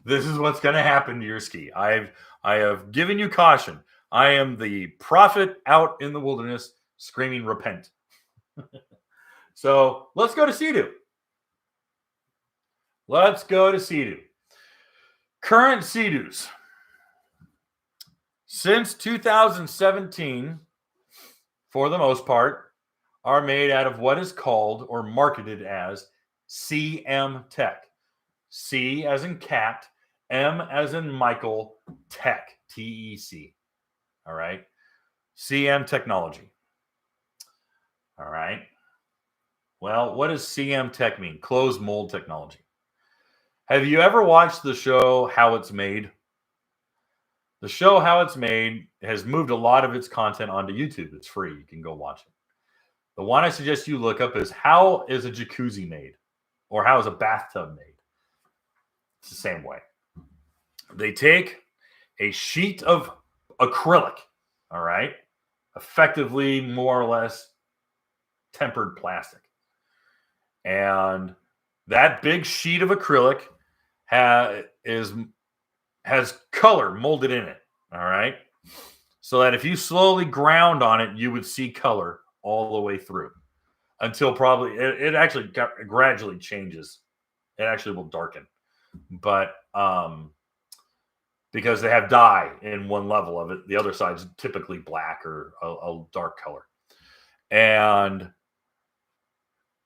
this is what's going to happen to your ski. I have given you caution. I am the prophet out in the wilderness screaming, repent. So let's go to Sea-Doo. Let's go to Sea-Doo. Current Sea-Doos. Since 2017, for the most part, are made out of what is called or marketed as CM Tech. C as in cat, M as in Michael, Tech, T-E-C. All right. CM technology. All right. Well, what does CM Tech mean? Closed mold technology. Have you ever watched the show How It's Made? The show How It's Made has moved a lot of its content onto YouTube. It's free. You can go watch it. The one I suggest you look up is how is a jacuzzi made? Or how is a bathtub made? It's the same way. They take a sheet of acrylic, all right, effectively more or less tempered plastic. And that big sheet of acrylic has color molded in it, all right? So that if you slowly ground on it, you would see color all the way through until probably it actually gradually changes. It actually will darken. But because they have dye in one level of it, the other side's typically black or a dark color. And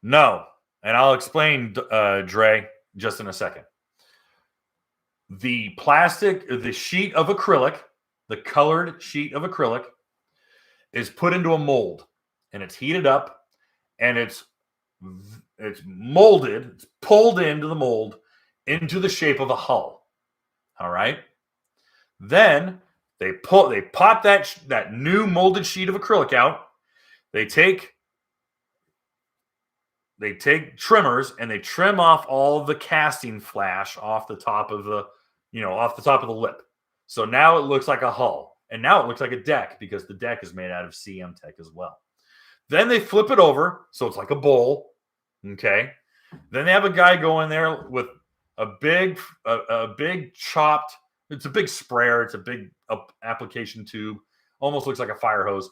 no, and I'll explain, Dre, just in a second. The plastic, the sheet of acrylic, the colored sheet of acrylic, is put into a mold, and it's heated up, and it's molded, it's pulled into the mold into the shape of a hull. All right. Then they pop that new molded sheet of acrylic out. They take trimmers and they trim off all of the casting flash off the top of the lip. So now it looks like a hull, and now it looks like a deck because the deck is made out of CM Tech as well. Then they flip it over so it's like a bowl. Okay. Then they have a guy go in there with a big chopped. It's a big sprayer. It's a big application tube. Almost looks like a fire hose.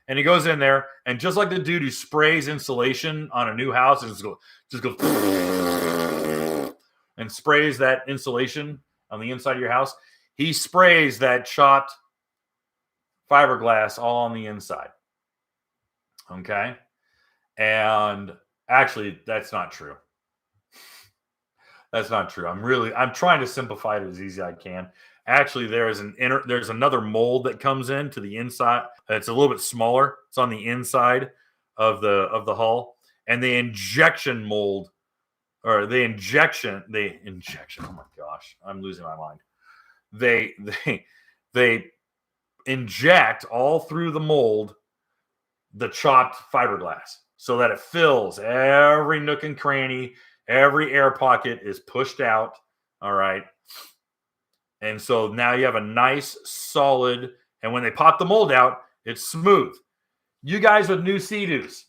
And he goes in there, and just like the dude who sprays insulation on a new house, and just goes and sprays that insulation on the inside of your house. He sprays that chopped fiberglass all on the inside. Okay? And actually, that's not true. That's not true. I'm trying to simplify it as easy as I can. Actually, there's another mold that comes in to the inside. It's a little bit smaller. It's on the inside of the hull, and the injection mold, or the injection. Oh my gosh, I'm losing my mind. They inject all through the mold the chopped fiberglass so that it fills every nook and cranny. Every air pocket is pushed out. All right. And so now you have a nice, solid, and when they pop the mold out, it's smooth. You guys with new Sea-Doos,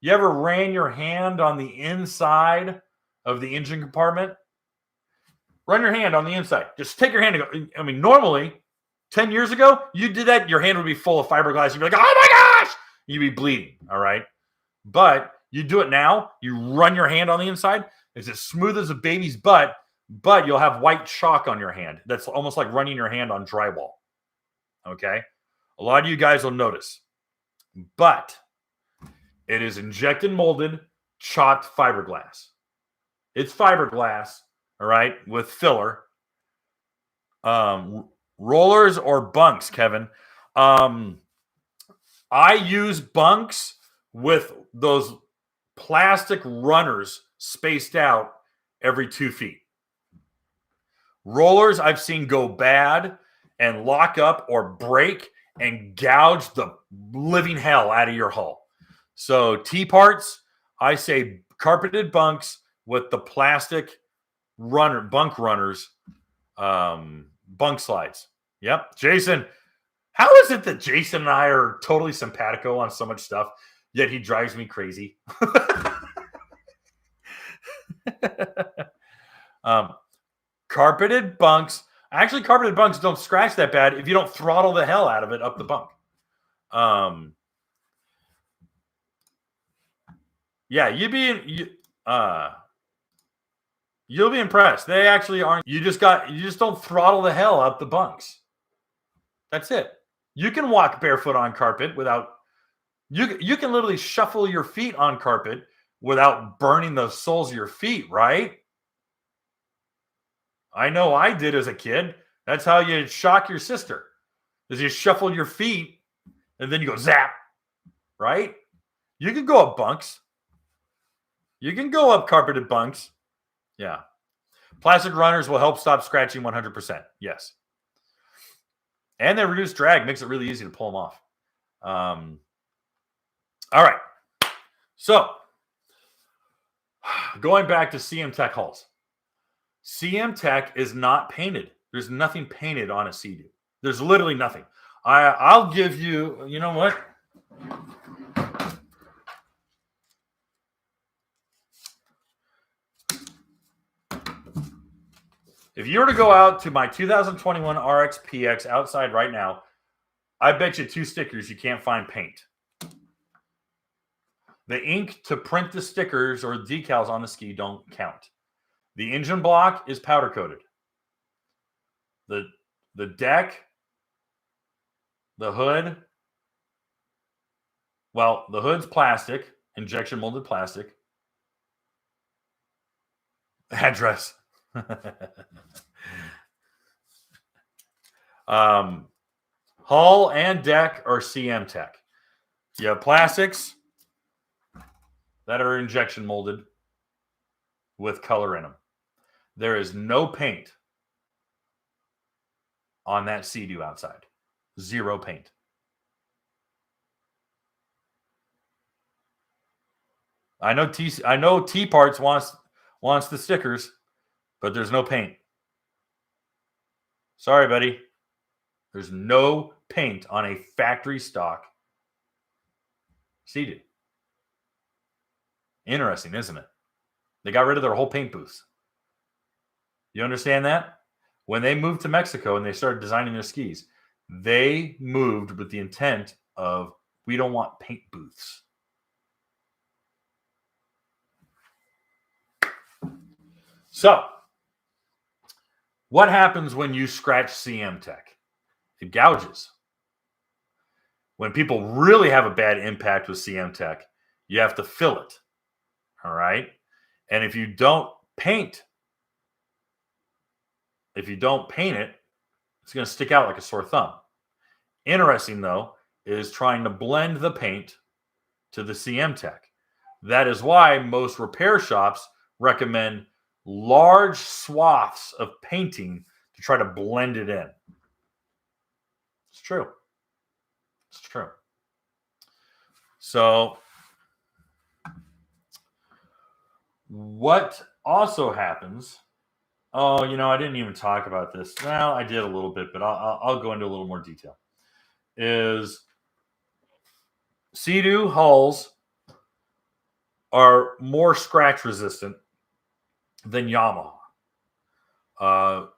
you ever ran your hand on the inside of the engine compartment? Run your hand on the inside. Just take your hand and go. I mean, normally, 10 years ago, you did that, your hand would be full of fiberglass. You'd be like, oh my gosh! You'd be bleeding. All right. But you do it now, you run your hand on the inside. It's as smooth as a baby's butt, but you'll have white chalk on your hand. That's almost like running your hand on drywall. Okay? A lot of you guys will notice. But it is injected molded, chopped fiberglass. It's fiberglass, all right, with filler. Rollers or bunks, Kevin. I use bunks with those plastic runners spaced out every 2 feet. Rollers I've seen go bad and lock up or break and gouge the living hell out of your hull. So T parts, I say carpeted bunks with the plastic bunk runners, bunk slides. Yep. Jason, how is it that Jason and I are totally simpatico on so much stuff, yet he drives me crazy? Carpeted bunks. Actually, carpeted bunks don't scratch that bad if you don't throttle the hell out of it up the bunk. Yeah, you'll be impressed. They actually aren't. You just don't throttle the hell out the bunks. That's it. You can walk barefoot on carpet without. You can literally shuffle your feet on carpet without burning the soles of your feet, right? I know I did as a kid. That's how you shock your sister. Is you shuffle your feet and then you go zap, right? You can go up bunks. You can go up carpeted bunks. Yeah. Plastic runners will help stop scratching 100%. Yes. And they reduce drag. Makes it really easy to pull them off. All right. So, going back to CM Tech hulls. CM Tech is not painted. There's nothing painted on a Sea-Doo. There's literally nothing. I'll give you, you know what? If you were to go out to my 2021 RX PX outside right now, I bet you 2 stickers you can't find paint. The ink to print the stickers or decals on the ski don't count. The engine block is powder coated. The deck, the hood, well, the hood's plastic, injection molded plastic. Address. Hull and deck are CM Tech. You have plastics that are injection molded with color in them. There is no paint on that Sea-Doo outside. 0 paint. I know T Parts wants the stickers, but there's no paint. Sorry, buddy. There's no paint on a factory stock Sea-Doo. Interesting, isn't it? They got rid of their whole paint booths. You understand that? When they moved to Mexico and they started designing their skis, they moved with the intent of, we don't want paint booths. So, what happens when you scratch CM Tech? It gouges. When people really have a bad impact with CM Tech, you have to fill it. All right? And if you don't paint it, it's going to stick out like a sore thumb. Interesting, though, is trying to blend the paint to the CM Tech. That is why most repair shops recommend large swaths of painting to try to blend it in. It's true. It's true. So, what also happens... Oh, I didn't even talk about this. Well, I did a little bit, but I'll go into a little more detail. Is Sea-Doo hulls are more scratch resistant than Yamaha.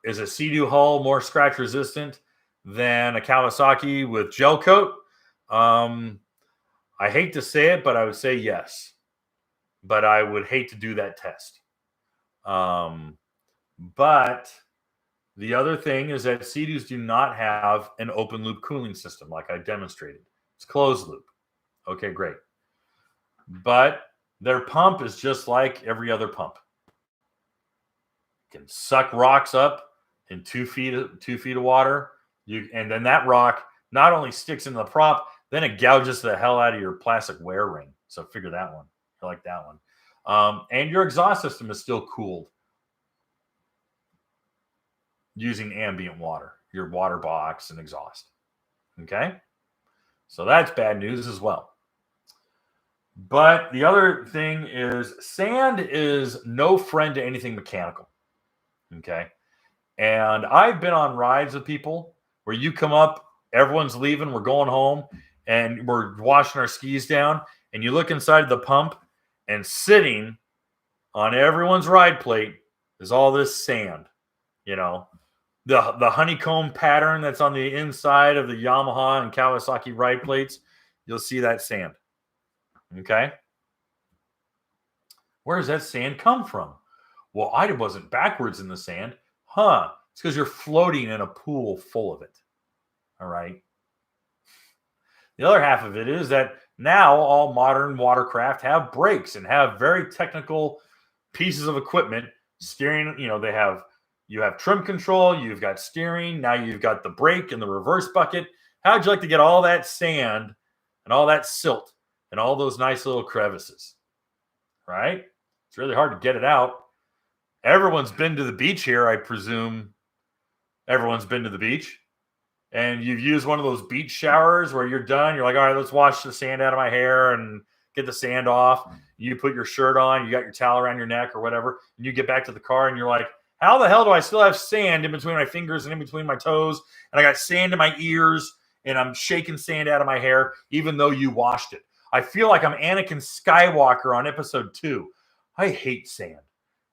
Is a Sea-Doo hull more scratch resistant than a Kawasaki with gel coat? I hate to say it, but I would say yes. But I would hate to do that test. But the other thing is that Sea-Doos do not have an open loop cooling system like I demonstrated. It's closed loop. Okay, great. But their pump is just like every other pump. It can suck rocks up in 2 feet of water. And then that rock not only sticks into the prop, then it gouges the hell out of your plastic wear ring. So figure that one. I like that one. And your exhaust system is still cooled using ambient water, your water box and exhaust. Okay? So that's bad news as well. But the other thing is sand is no friend to anything mechanical. Okay. And I've been on rides with people where you come up, everyone's leaving, we're going home, and we're washing our skis down, and you look inside the pump, and sitting on everyone's ride plate is all this sand. You know, the honeycomb pattern that's on the inside of the Yamaha and Kawasaki ride plates, you'll see that sand. Okay? Where does that sand come from? Well, I wasn't backwards in the sand. Huh. It's because you're floating in a pool full of it. All right. The other half of it is that now all modern watercraft have brakes and have very technical pieces of equipment. Steering, you have trim control, you've got steering, now you've got the brake and the reverse bucket. How'd you like to get all that sand and all that silt and all those nice little crevices? Right? It's really hard to get it out. Everyone's been to the beach here, I presume. Everyone's been to the beach. And you've used one of those beach showers where you're done. You're like, all right, let's wash the sand out of my hair and get the sand off. You put your shirt on, you got your towel around your neck or whatever, and you get back to the car and you're like, how the hell do I still have sand in between my fingers and in between my toes? And I got sand in my ears and I'm shaking sand out of my hair, even though you washed it. I feel like I'm Anakin Skywalker on episode 2. I hate sand.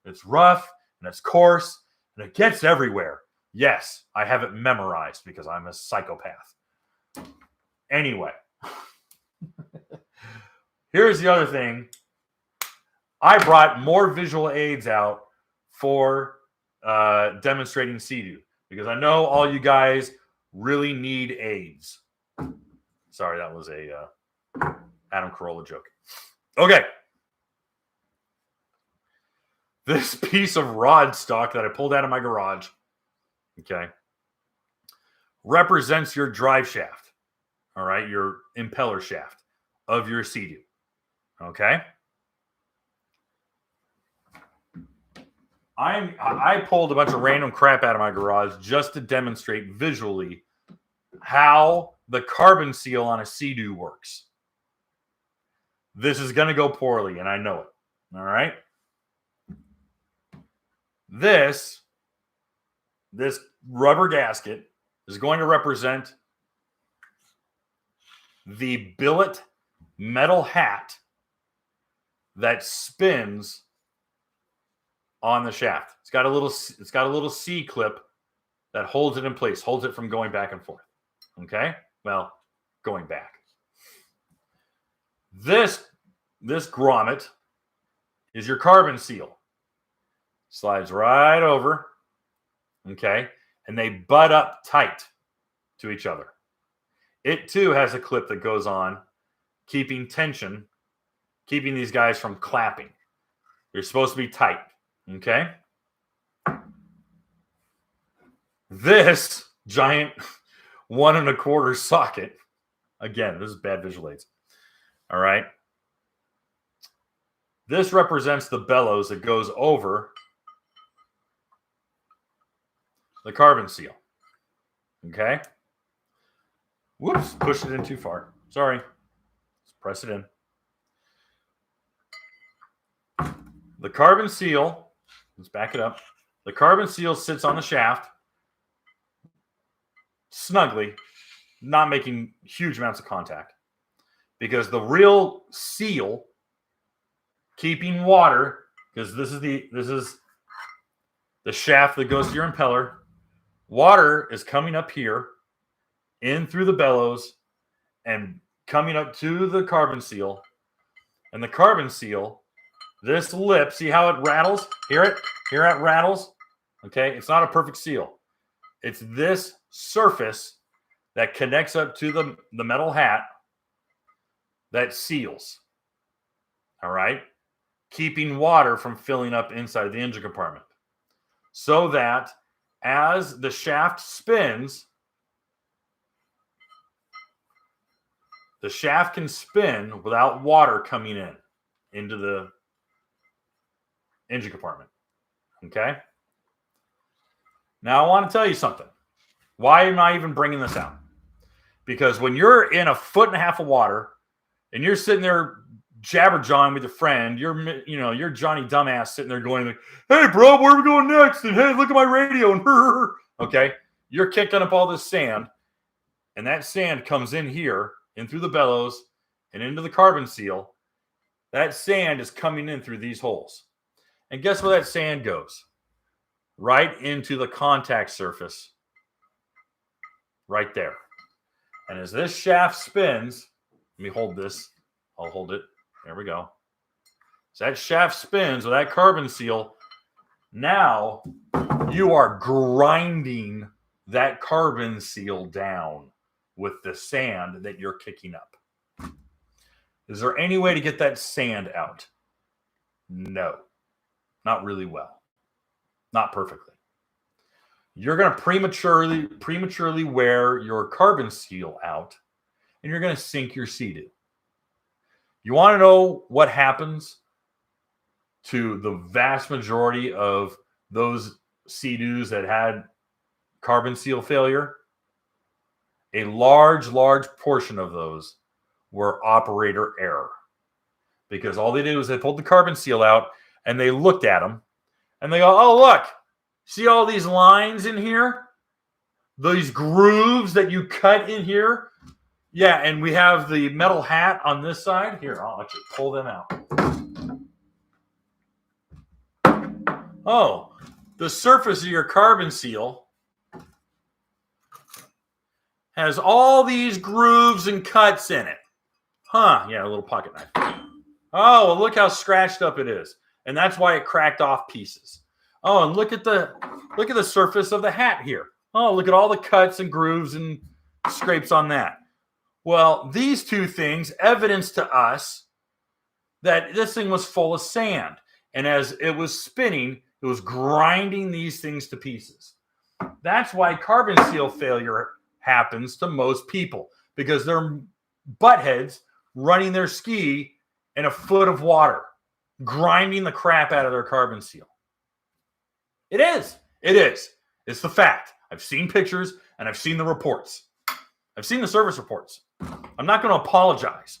It's rough and it's coarse and it gets everywhere. Yes, I have it memorized because I'm a psychopath. Anyway, here's the other thing. I brought more visual aids out for demonstrating Sea-Doo because I know all you guys really need aids. Sorry, that was a Adam Carolla joke. Okay. This piece of rod stock that I pulled out of my garage, okay, represents your drive shaft, all right, your impeller shaft of your Sea-Doo, okay? I pulled a bunch of random crap out of my garage just to demonstrate visually how the carbon seal on a Sea-Doo works. This is going to go poorly, and I know it, all right? This rubber gasket is going to represent the billet metal hat that spins on the shaft. It's got a little C clip that holds it in place, holds it from going back and forth. Okay? Well, going back. This grommet is your carbon seal. Slides right over. Okay? And they butt up tight to each other. It too has a clip that goes on, keeping tension, keeping these guys from clapping. They're supposed to be tight. Okay? This giant 1 1/4 socket, again, this is bad visual aids. All right? This represents the bellows that goes over the carbon seal. Okay? Whoops, pushed it in too far. Sorry. Let's press it in. The carbon seal, let's back it up. The carbon seal sits on the shaft snugly, not making huge amounts of contact. Because the real seal keeping water, because this is the shaft that goes to your impeller. Water is coming up here, in through the bellows, and coming up to the carbon seal. And the carbon seal, this lip, see how it rattles? Hear it? Hear how it rattles? Okay, it's not a perfect seal. It's this surface that connects up to the metal hat that seals. All right? Keeping water from filling up inside the engine compartment. So that as the shaft spins, the shaft can spin without water coming into the engine compartment. Okay? Now I want to tell you something. Why am I even bringing this out? Because when you're in 1.5 feet of water and you're sitting there jabberjawing with a friend. You're Johnny Dumbass sitting there going like, hey, bro, where are we going next? And hey, look at my radio. And okay, you're kicking up all this sand, and that sand comes in here, in through the bellows, and into the carbon seal. That sand is coming in through these holes. And guess where that sand goes? Right into the contact surface. Right there. And as this shaft spins, let me hold this. I'll hold it. There we go. So that shaft spins with that carbon seal. Now you are grinding that carbon seal down with the sand that you're kicking up. Is there any way to get that sand out? No. Not really well. Not perfectly. You're going to prematurely wear your carbon seal out, and you're going to sink your Sea-Doo. You want to know what happens to the vast majority of those Sea-Doos that had carbon seal failure? A large portion of those were operator error. Because all they did was they pulled the carbon seal out, and they looked at them, and they go, oh, look, see all these lines in here? These grooves that you cut in here? Yeah, and we have the metal hat on this side. Here, I'll actually pull them out. Oh, the surface of your carbon seal has all these grooves and cuts in it. Huh, yeah, a little pocket knife. Oh, well, look how scratched up it is. And that's why it cracked off pieces. Oh, and look at the surface of the hat here. Oh, look at all the cuts and grooves and scrapes on that. Well, these two things evidence to us that this thing was full of sand. And as it was spinning, it was grinding these things to pieces. That's why carbon seal failure happens to most people, because they're buttheads running their ski in a foot of water, grinding the crap out of their carbon seal. It is. It's the fact. I've seen pictures and I've seen the reports. I've seen the service reports. I'm not going to apologize.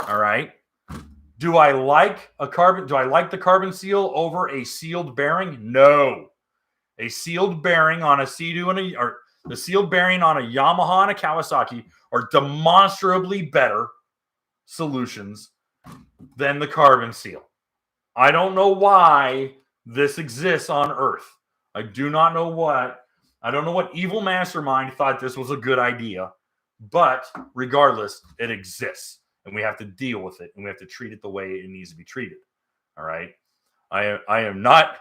All right. Do I like the carbon seal over a sealed bearing? No. A sealed bearing on a Sea-Doo or the sealed bearing on a Yamaha and a Kawasaki are demonstrably better solutions than the carbon seal. I don't know why this exists on Earth. I don't know what evil mastermind thought this was a good idea, but regardless, it exists, and we have to deal with it, and we have to treat it the way it needs to be treated. All right. I'm not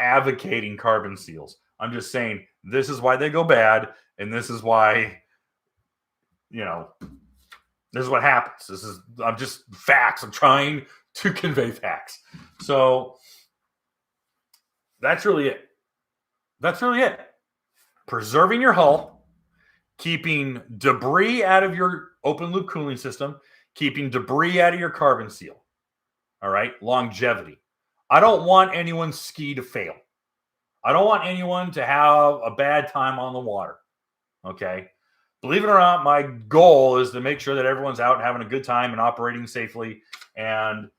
advocating carbon seals. I'm just saying this is why they go bad, and this is why, this is what happens. I'm just facts. I'm trying to convey facts. So that's really it. Preserving your hull, keeping debris out of your open loop cooling system, keeping debris out of your carbon seal. All right. Longevity. I don't want anyone's ski to fail. I don't want anyone to have a bad time on the water. Okay. Believe it or not, my goal is to make sure that everyone's out and having a good time and operating safely and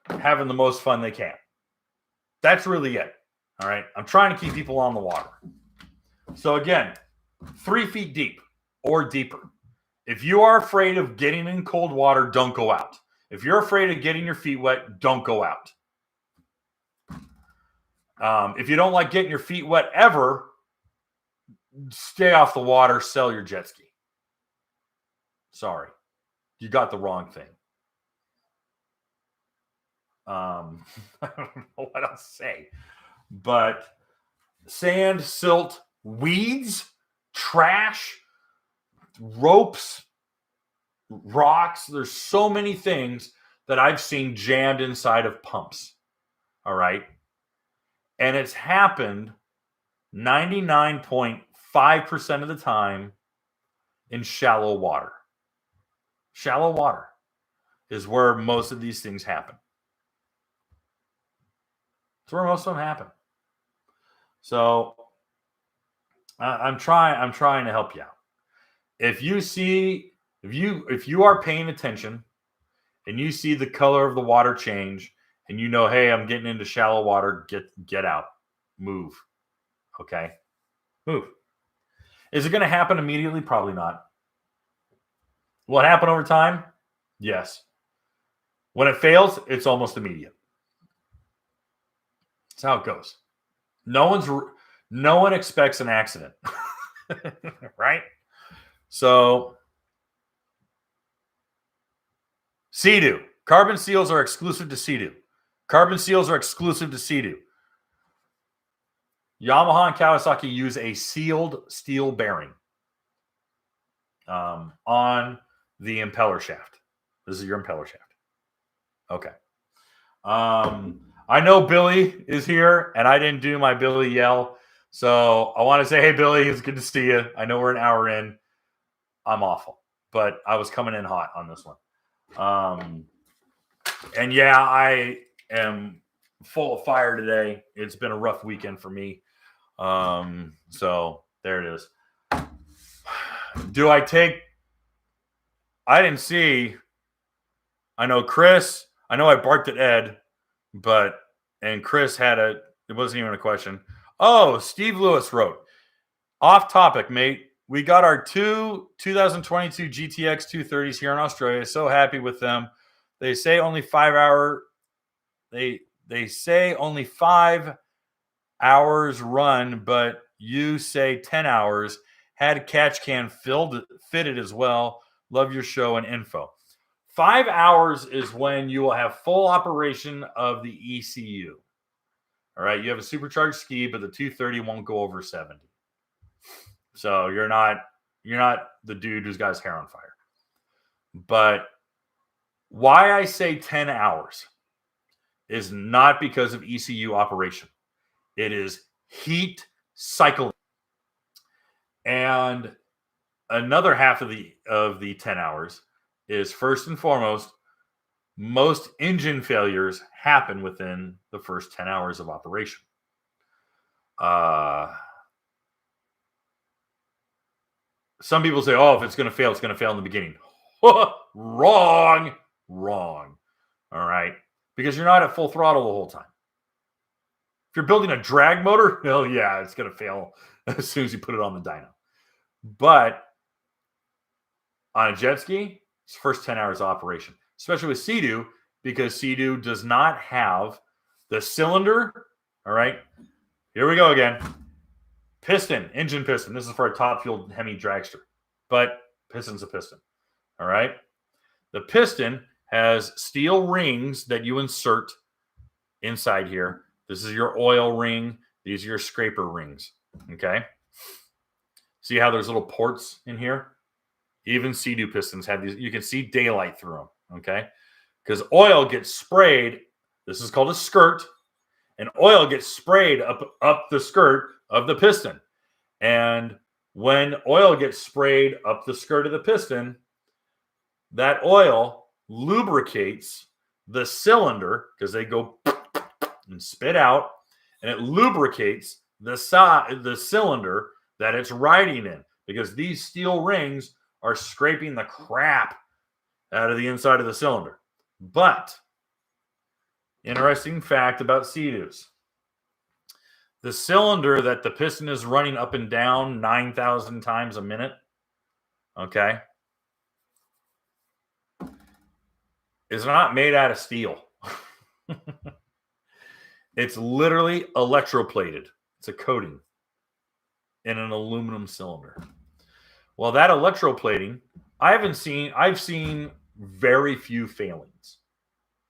having the most fun they can. That's really it. All right. I'm trying to keep people on the water. So again, 3 feet deep or deeper. If you are afraid of getting in cold water, don't go out. If you're afraid of getting your feet wet, don't go out. If you don't like getting your feet wet ever, stay off the water, sell your jet ski. Sorry. You got the wrong thing. I don't know what else to say. But sand, silt, weeds, trash, ropes, rocks. There's so many things that I've seen jammed inside of pumps. All right. And it's happened 99.5% of the time in shallow water. Shallow water is where most of these things happen. It's where most of them happen. So I'm trying to help you out. If you see If you are paying attention and you see the color of the water change and you know, hey, I'm getting into shallow water, get out. Move. Okay? Move. Is it going to happen immediately? Probably not. Will it happen over time? Yes. When it fails, it's almost immediate. That's how it goes. No one expects an accident. Right? So Sea-Doo. Carbon seals are exclusive to Sea-Doo. Carbon seals are exclusive to Sea-Doo. Yamaha and Kawasaki use a sealed steel bearing on the impeller shaft. This is your impeller shaft. Okay. I know Billy is here, and I didn't do my Billy yell. So I want to say, hey, Billy, it's good to see you. I know we're an hour in. I'm awful, but I was coming in hot on this one. And yeah, I am full of fire today. It's been a rough weekend for me. So there it is. Do I take? I didn't see. I know Chris. I know I barked at Ed, and Chris had it wasn't even a question. Oh, Steve Lewis wrote, off topic, mate. We got our two 2022 GTX 230s here in Australia. So happy with them. They say only 5 hour. They say only 5 hours run, but you say 10 hours. Had catch can fitted as well. Love your show and info. 5 hours is when you will have full operation of the ECU. All right, you have a supercharged ski, but the 230 won't go over 70. So you're not the dude who's got his hair on fire. But why I say 10 hours is not because of ECU operation. It is heat cycling. And another half of the 10 hours is, first and foremost, most engine failures happen within the first 10 hours of operation. Some people say, oh, if it's going to fail, it's going to fail in the beginning. Wrong. All right. Because you're not at full throttle the whole time. If you're building a drag motor, hell yeah, it's going to fail as soon as you put it on the dyno. But on a jet ski, it's the first 10 hours of operation, especially with Sea-Doo, because Sea-Doo does not have the cylinder. All right. Here we go again. Piston, engine piston. This is for a top-fueled Hemi dragster, but piston's a piston. All right. The piston has steel rings that you insert inside here. This is your oil ring. These are your scraper rings. Okay. See how there's little ports in here? Even Sea-Doo pistons have these. You can see daylight through them. Okay. Because oil gets sprayed. This is called a skirt. And oil gets sprayed up the skirt of the piston. And when oil gets sprayed up the skirt of the piston, that oil lubricates the cylinder, because they go and spit out, and it lubricates the cylinder that it's riding in, because these steel rings are scraping the crap out of the inside of the cylinder. But interesting fact about Sea-Doos. The cylinder that the piston is running up and down 9,000 times a minute, okay, is not made out of steel. It's literally electroplated. It's a coating in an aluminum cylinder. Well, that electroplating, I've seen very few failings.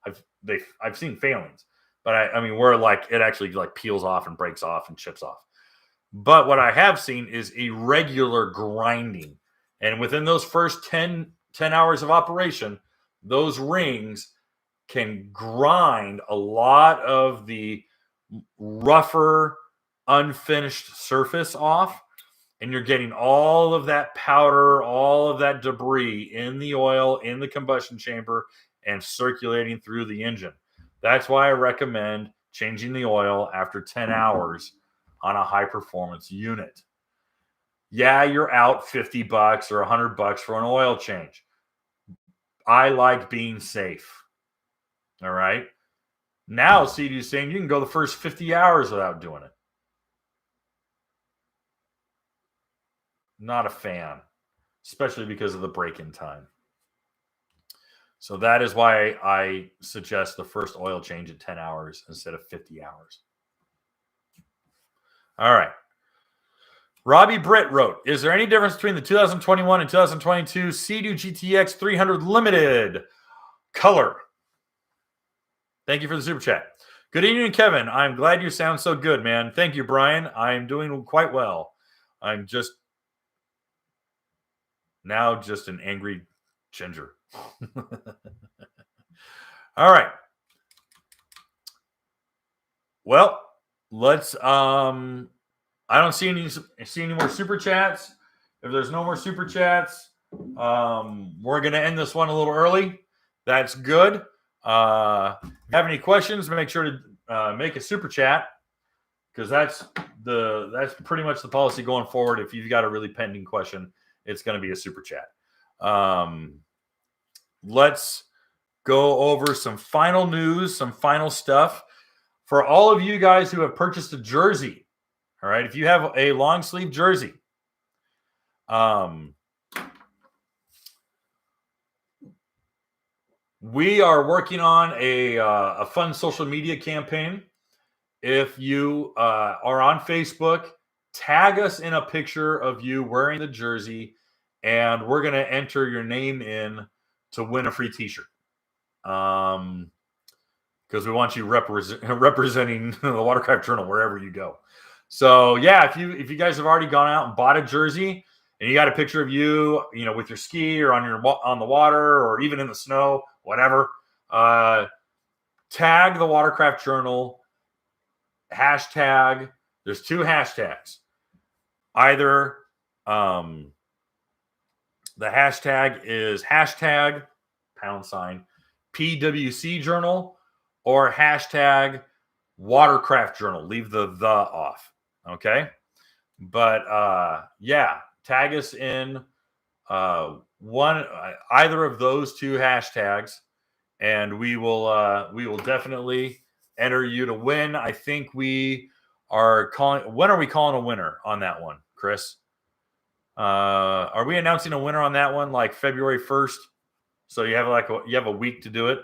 I've seen failings, but I mean, where like it actually like peels off and breaks off and chips off. But what I have seen is irregular grinding. And within those first 10 hours of operation, those rings can grind a lot of the rougher, unfinished surface off. And you're getting all of that powder, all of that debris in the oil, in the combustion chamber, and circulating through the engine. That's why I recommend changing the oil after 10 hours on a high-performance unit. Yeah, you're out $50 or $100 for an oil change. I like being safe. All right. Now, CD is saying you can go the first 50 hours without doing it. Not a fan, especially because of the break-in time. So that is why I suggest the first oil change at 10 hours instead of 50 hours. All right. Robbie Britt wrote, is there any difference between the 2021 and 2022 Sea-Doo GTX 300 Limited color? Thank you for the super chat. Good evening, Kevin. I'm glad you sound so good, man. Thank you, Brian. I'm doing quite well. I'm just now just an angry ginger. All right. Well, let's I don't see any more super chats. If there's no more super chats, we're gonna end this one a little early. That's good. If you have any questions, make sure to make a super chat, because that's pretty much the policy going forward. If you've got a really pending question, it's going to be a super chat. Let's go over some final news, some final stuff. For all of you guys who have purchased a jersey, all right, if you have a long sleeve jersey, we are working on a fun social media campaign. If you are on Facebook, tag us in a picture of you wearing the jersey, and we're going to enter your name in to win a free t-shirt. Because we want you representing the Watercraft Journal wherever you go. So yeah, if you guys have already gone out and bought a jersey and you got a picture of you, with your ski or on the water or even in the snow, whatever, tag the Watercraft Journal. Hashtag. There's two hashtags. Either the hashtag is hashtag # PWC Journal or hashtag Watercraft Journal. Leave the off. Okay. But yeah, tag us in either of those two hashtags, and we will definitely enter you to win. I think we are calling. When are we calling a winner on that one, Chris? Are we announcing a winner on that one like February 1st? So you have a week to do it,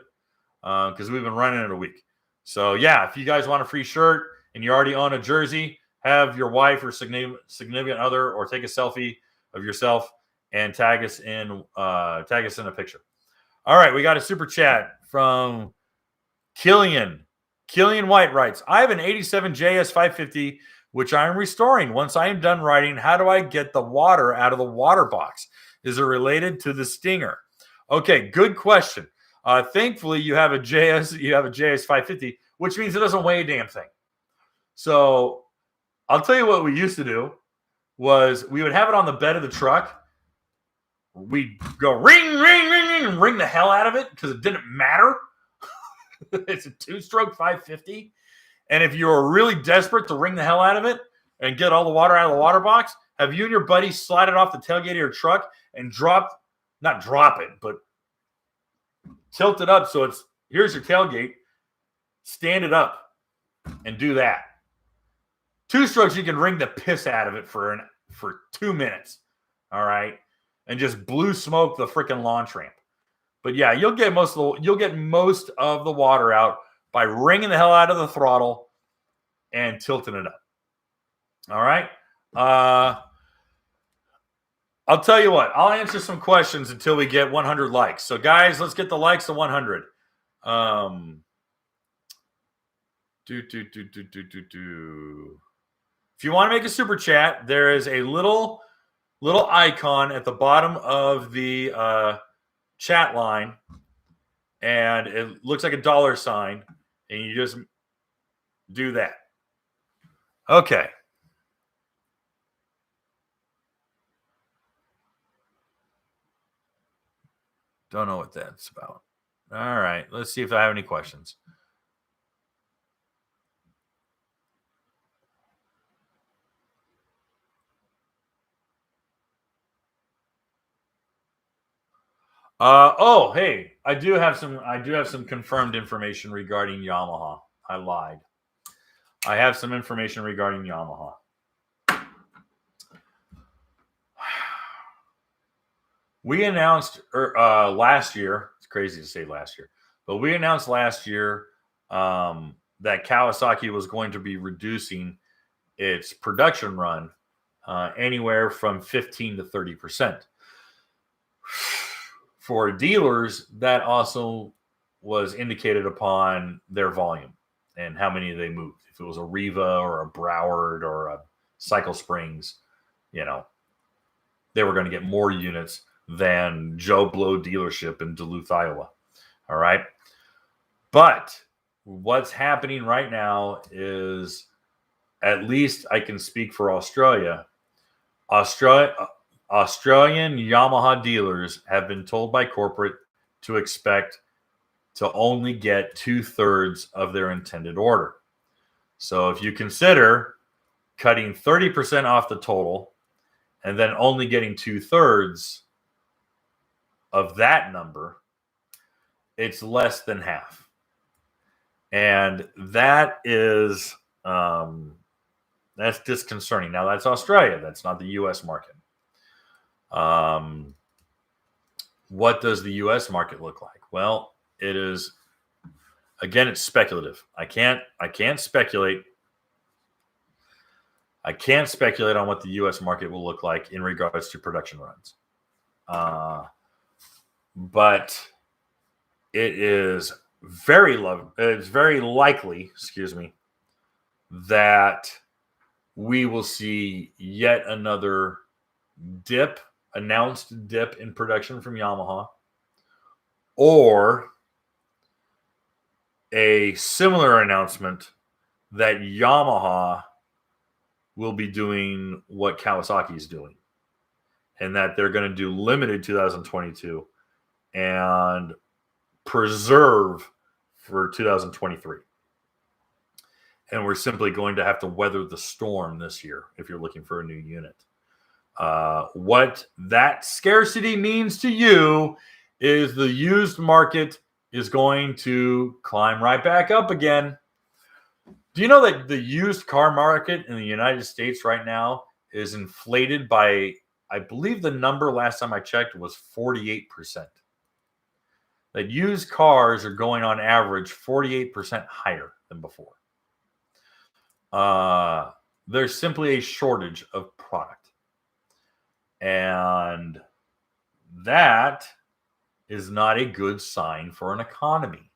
because we've been running it a week. So yeah, if you guys want a free shirt and you already own a jersey, have your wife or significant other or take a selfie of yourself and tag us in a picture. All right, we got a super chat from Killian. Killian White writes, I have an 87 JS 550, which I am restoring. Once I am done writing, how do I get the water out of the water box? Is it related to the Stinger? Okay, good question. Thankfully, you have a JS 550, which means it doesn't weigh a damn thing. So I'll tell you what we used to do was we would have it on the bed of the truck. We'd go ring, ring, ring, ring, and ring the hell out of it because it didn't matter. It's a 2-stroke 550. And if you were really desperate to wring the hell out of it and get all the water out of the water box, have you and your buddy slide it off the tailgate of your truck and not drop it, but tilt it up so here's your tailgate, stand it up and do that. 2 strokes, you can wring the piss out of it for 2 minutes. All right. And just blue smoke the freaking launch ramp. But yeah, you'll get most of the water out by wringing the hell out of the throttle and tilting it up. All right. I'll tell you what. I'll answer some questions until we get 100 likes. So guys, let's get the likes to 100. If you want to make a super chat, there is a little icon at the bottom of the chat line, and it looks like a $, and you just do that. Okay. Don't know what that's about. All right. Let's see if I have any questions. Hey, I do have some confirmed information regarding Yamaha. I lied. I have some information regarding Yamaha. We announced last year. It's crazy to say last year, but we announced last year that Kawasaki was going to be reducing its production run anywhere from 15 to 30%. For dealers, that also was indicated upon their volume and how many they moved. If it was a Riva or a Broward or a Cycle Springs, they were going to get more units than Joe Blow dealership in Duluth, Iowa. All right. But what's happening right now is, at least I can speak for Australia. Australian Yamaha dealers have been told by corporate to expect to only get 2/3 of their intended order. So if you consider cutting 30% off the total and then only getting 2/3 of that number, it's less than half. And that is that's disconcerting. Now, that's Australia. That's not the U.S. market. What does the U.S. market look like? Well, it is, again, it's speculative. I can't speculate. I can't speculate on what the U.S. market will look like in regards to production runs. But it is very likely, that we will see yet another announced dip in production from Yamaha, or a similar announcement that Yamaha will be doing what Kawasaki is doing, and that they're going to do limited 2022 and preserve for 2023. And we're simply going to have to weather the storm this year if you're looking for a new unit. What that scarcity means to you is the used market is going to climb right back up again. Do you know that the used car market in the United States right now is inflated by, I believe the number last time I checked was 48%. That used cars are going on average 48% higher than before. There's simply a shortage of product. And that is not a good sign for an economy.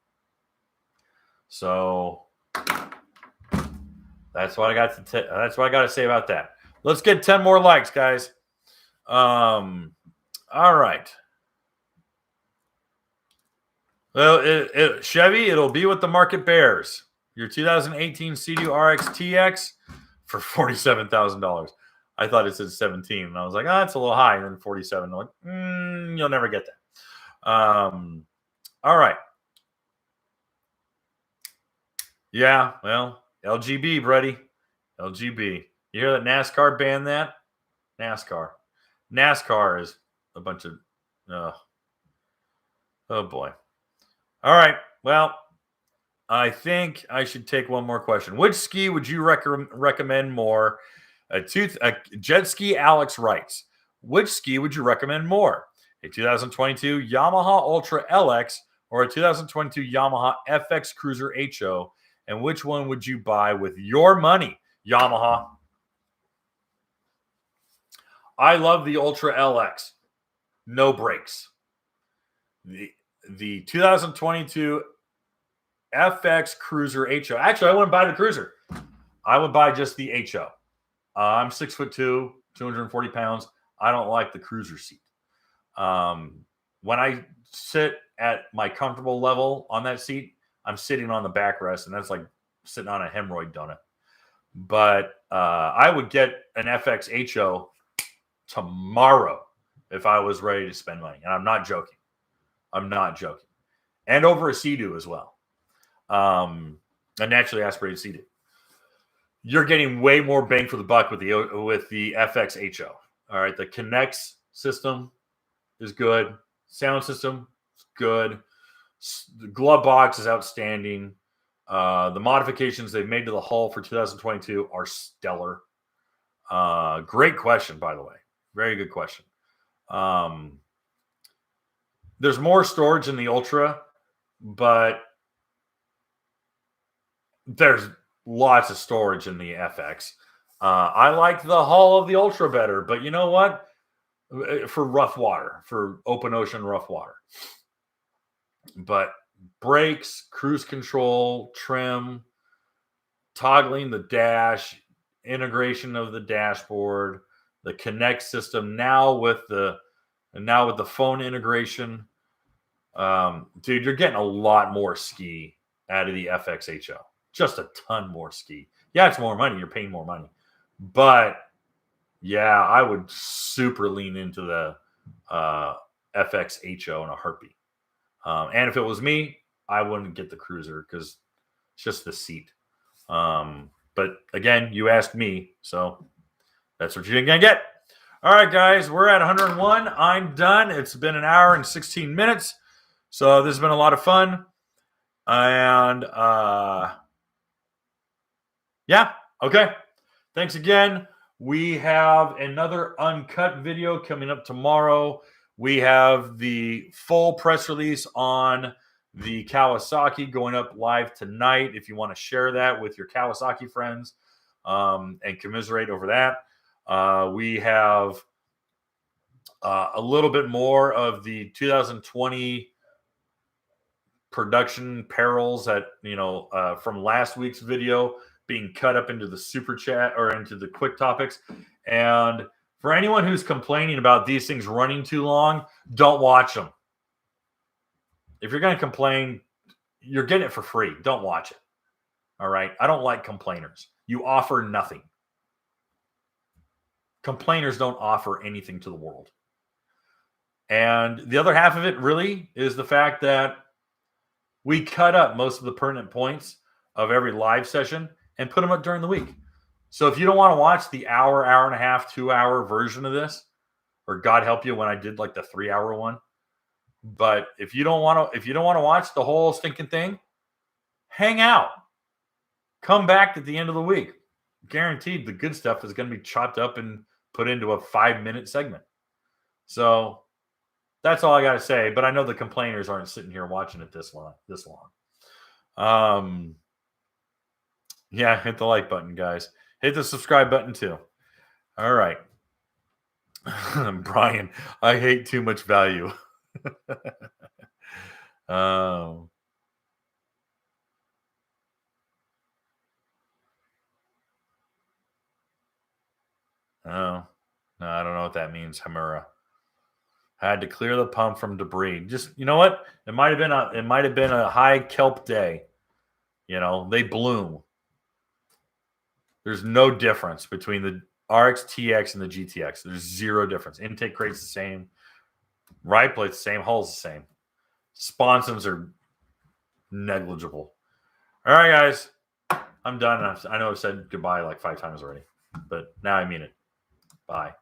So that's what I got to say about that. Let's get 10 more likes, guys. All right. Well, Chevy, it'll be what the market bears. Your 2018 Sea-Doo RX TX for $47,000. I thought it said 17, and I was like, it's a little high. And then 47. I'm like, you'll never get that. All right. Yeah, well, LGB, buddy. LGB. You hear that NASCAR banned that? NASCAR is a bunch of... oh, boy. All right. Well, I think I should take one more question. Which ski would you recommend more? A jet ski Alex writes, which ski would you recommend more? A 2022 Yamaha Ultra LX or a 2022 Yamaha FX Cruiser HO? And which one would you buy with your money? Yamaha. I love the Ultra LX. No brakes. The 2022 FX Cruiser HO. Actually, I wouldn't buy the Cruiser. I would buy just the HO. I'm 6'2", 240 pounds. I don't like the Cruiser seat. When I sit at my comfortable level on that seat, I'm sitting on the backrest, and that's like sitting on a hemorrhoid donut. But I would get an FX HO tomorrow if I was ready to spend money. And I'm not joking. And over a Sea-Doo as well. A naturally aspirated Sea-Doo. You're getting way more bang for the buck with the FX HO. All right, the Connects system is good. Sound system is good. The glove box is outstanding. The modifications they've made to the hull for 2022 are stellar. Great question, by the way. Very good question. There's more storage in the Ultra, but there's lots of storage in the FX. I like the hull of the Ultra better, but you know what? For rough water, for open ocean rough water. But brakes, cruise control, trim, toggling the dash, integration of the dashboard, the Connect system now with the phone integration. Dude, you're getting a lot more ski out of the FXHO. Just a ton more ski. Yeah, it's more money. You're paying more money. But yeah, I would super lean into the FXHO in a heartbeat. And if it was me, I wouldn't get the Cruiser because it's just the seat. But again, you asked me, so that's what you're going to get. All right, guys, we're at 101. I'm done. It's been an hour and 16 minutes. So this has been a lot of fun. And yeah, okay. Thanks again. We have another uncut video coming up tomorrow. We have the full press release on the Kawasaki going up live tonight. If you want to share that with your Kawasaki friends and commiserate over that. We have a little bit more of the 2020 production perils that, from last week's video being cut up into the super chat or into the quick topics. And for anyone who's complaining about these things running too long, don't watch them. If you're going to complain, you're getting it for free. Don't watch it. All right. I don't like complainers. You offer nothing. Complainers don't offer anything to the world. And the other half of it really is the fact that we cut up most of the pertinent points of every live session and put them up during the week. So if you don't want to watch the hour and a half, 2 hour version of this, or God help you when I did like the 3 hour one, but if you don't want to watch the whole stinking thing, hang out. Come back at the end of the week. Guaranteed the good stuff is going to be chopped up and put into a 5-minute segment. So that's all I got to say. But I know the complainers aren't sitting here watching it this long. Yeah, hit the like button, guys. Hit the subscribe button too. All right. Brian, I hate too much value. Oh, no, I don't know what that means, Hamura. Had to clear the pump from debris. Just, you know what? It might have been a high kelp day. They bloom. There's no difference between the RX TX and the GTX. There's zero difference. Intake rate's the same. Ride plate's the same. Hull's the same. Sponsons are negligible. All right, guys. I'm done. I know I've said goodbye like 5 times already, but now I mean it. Bye.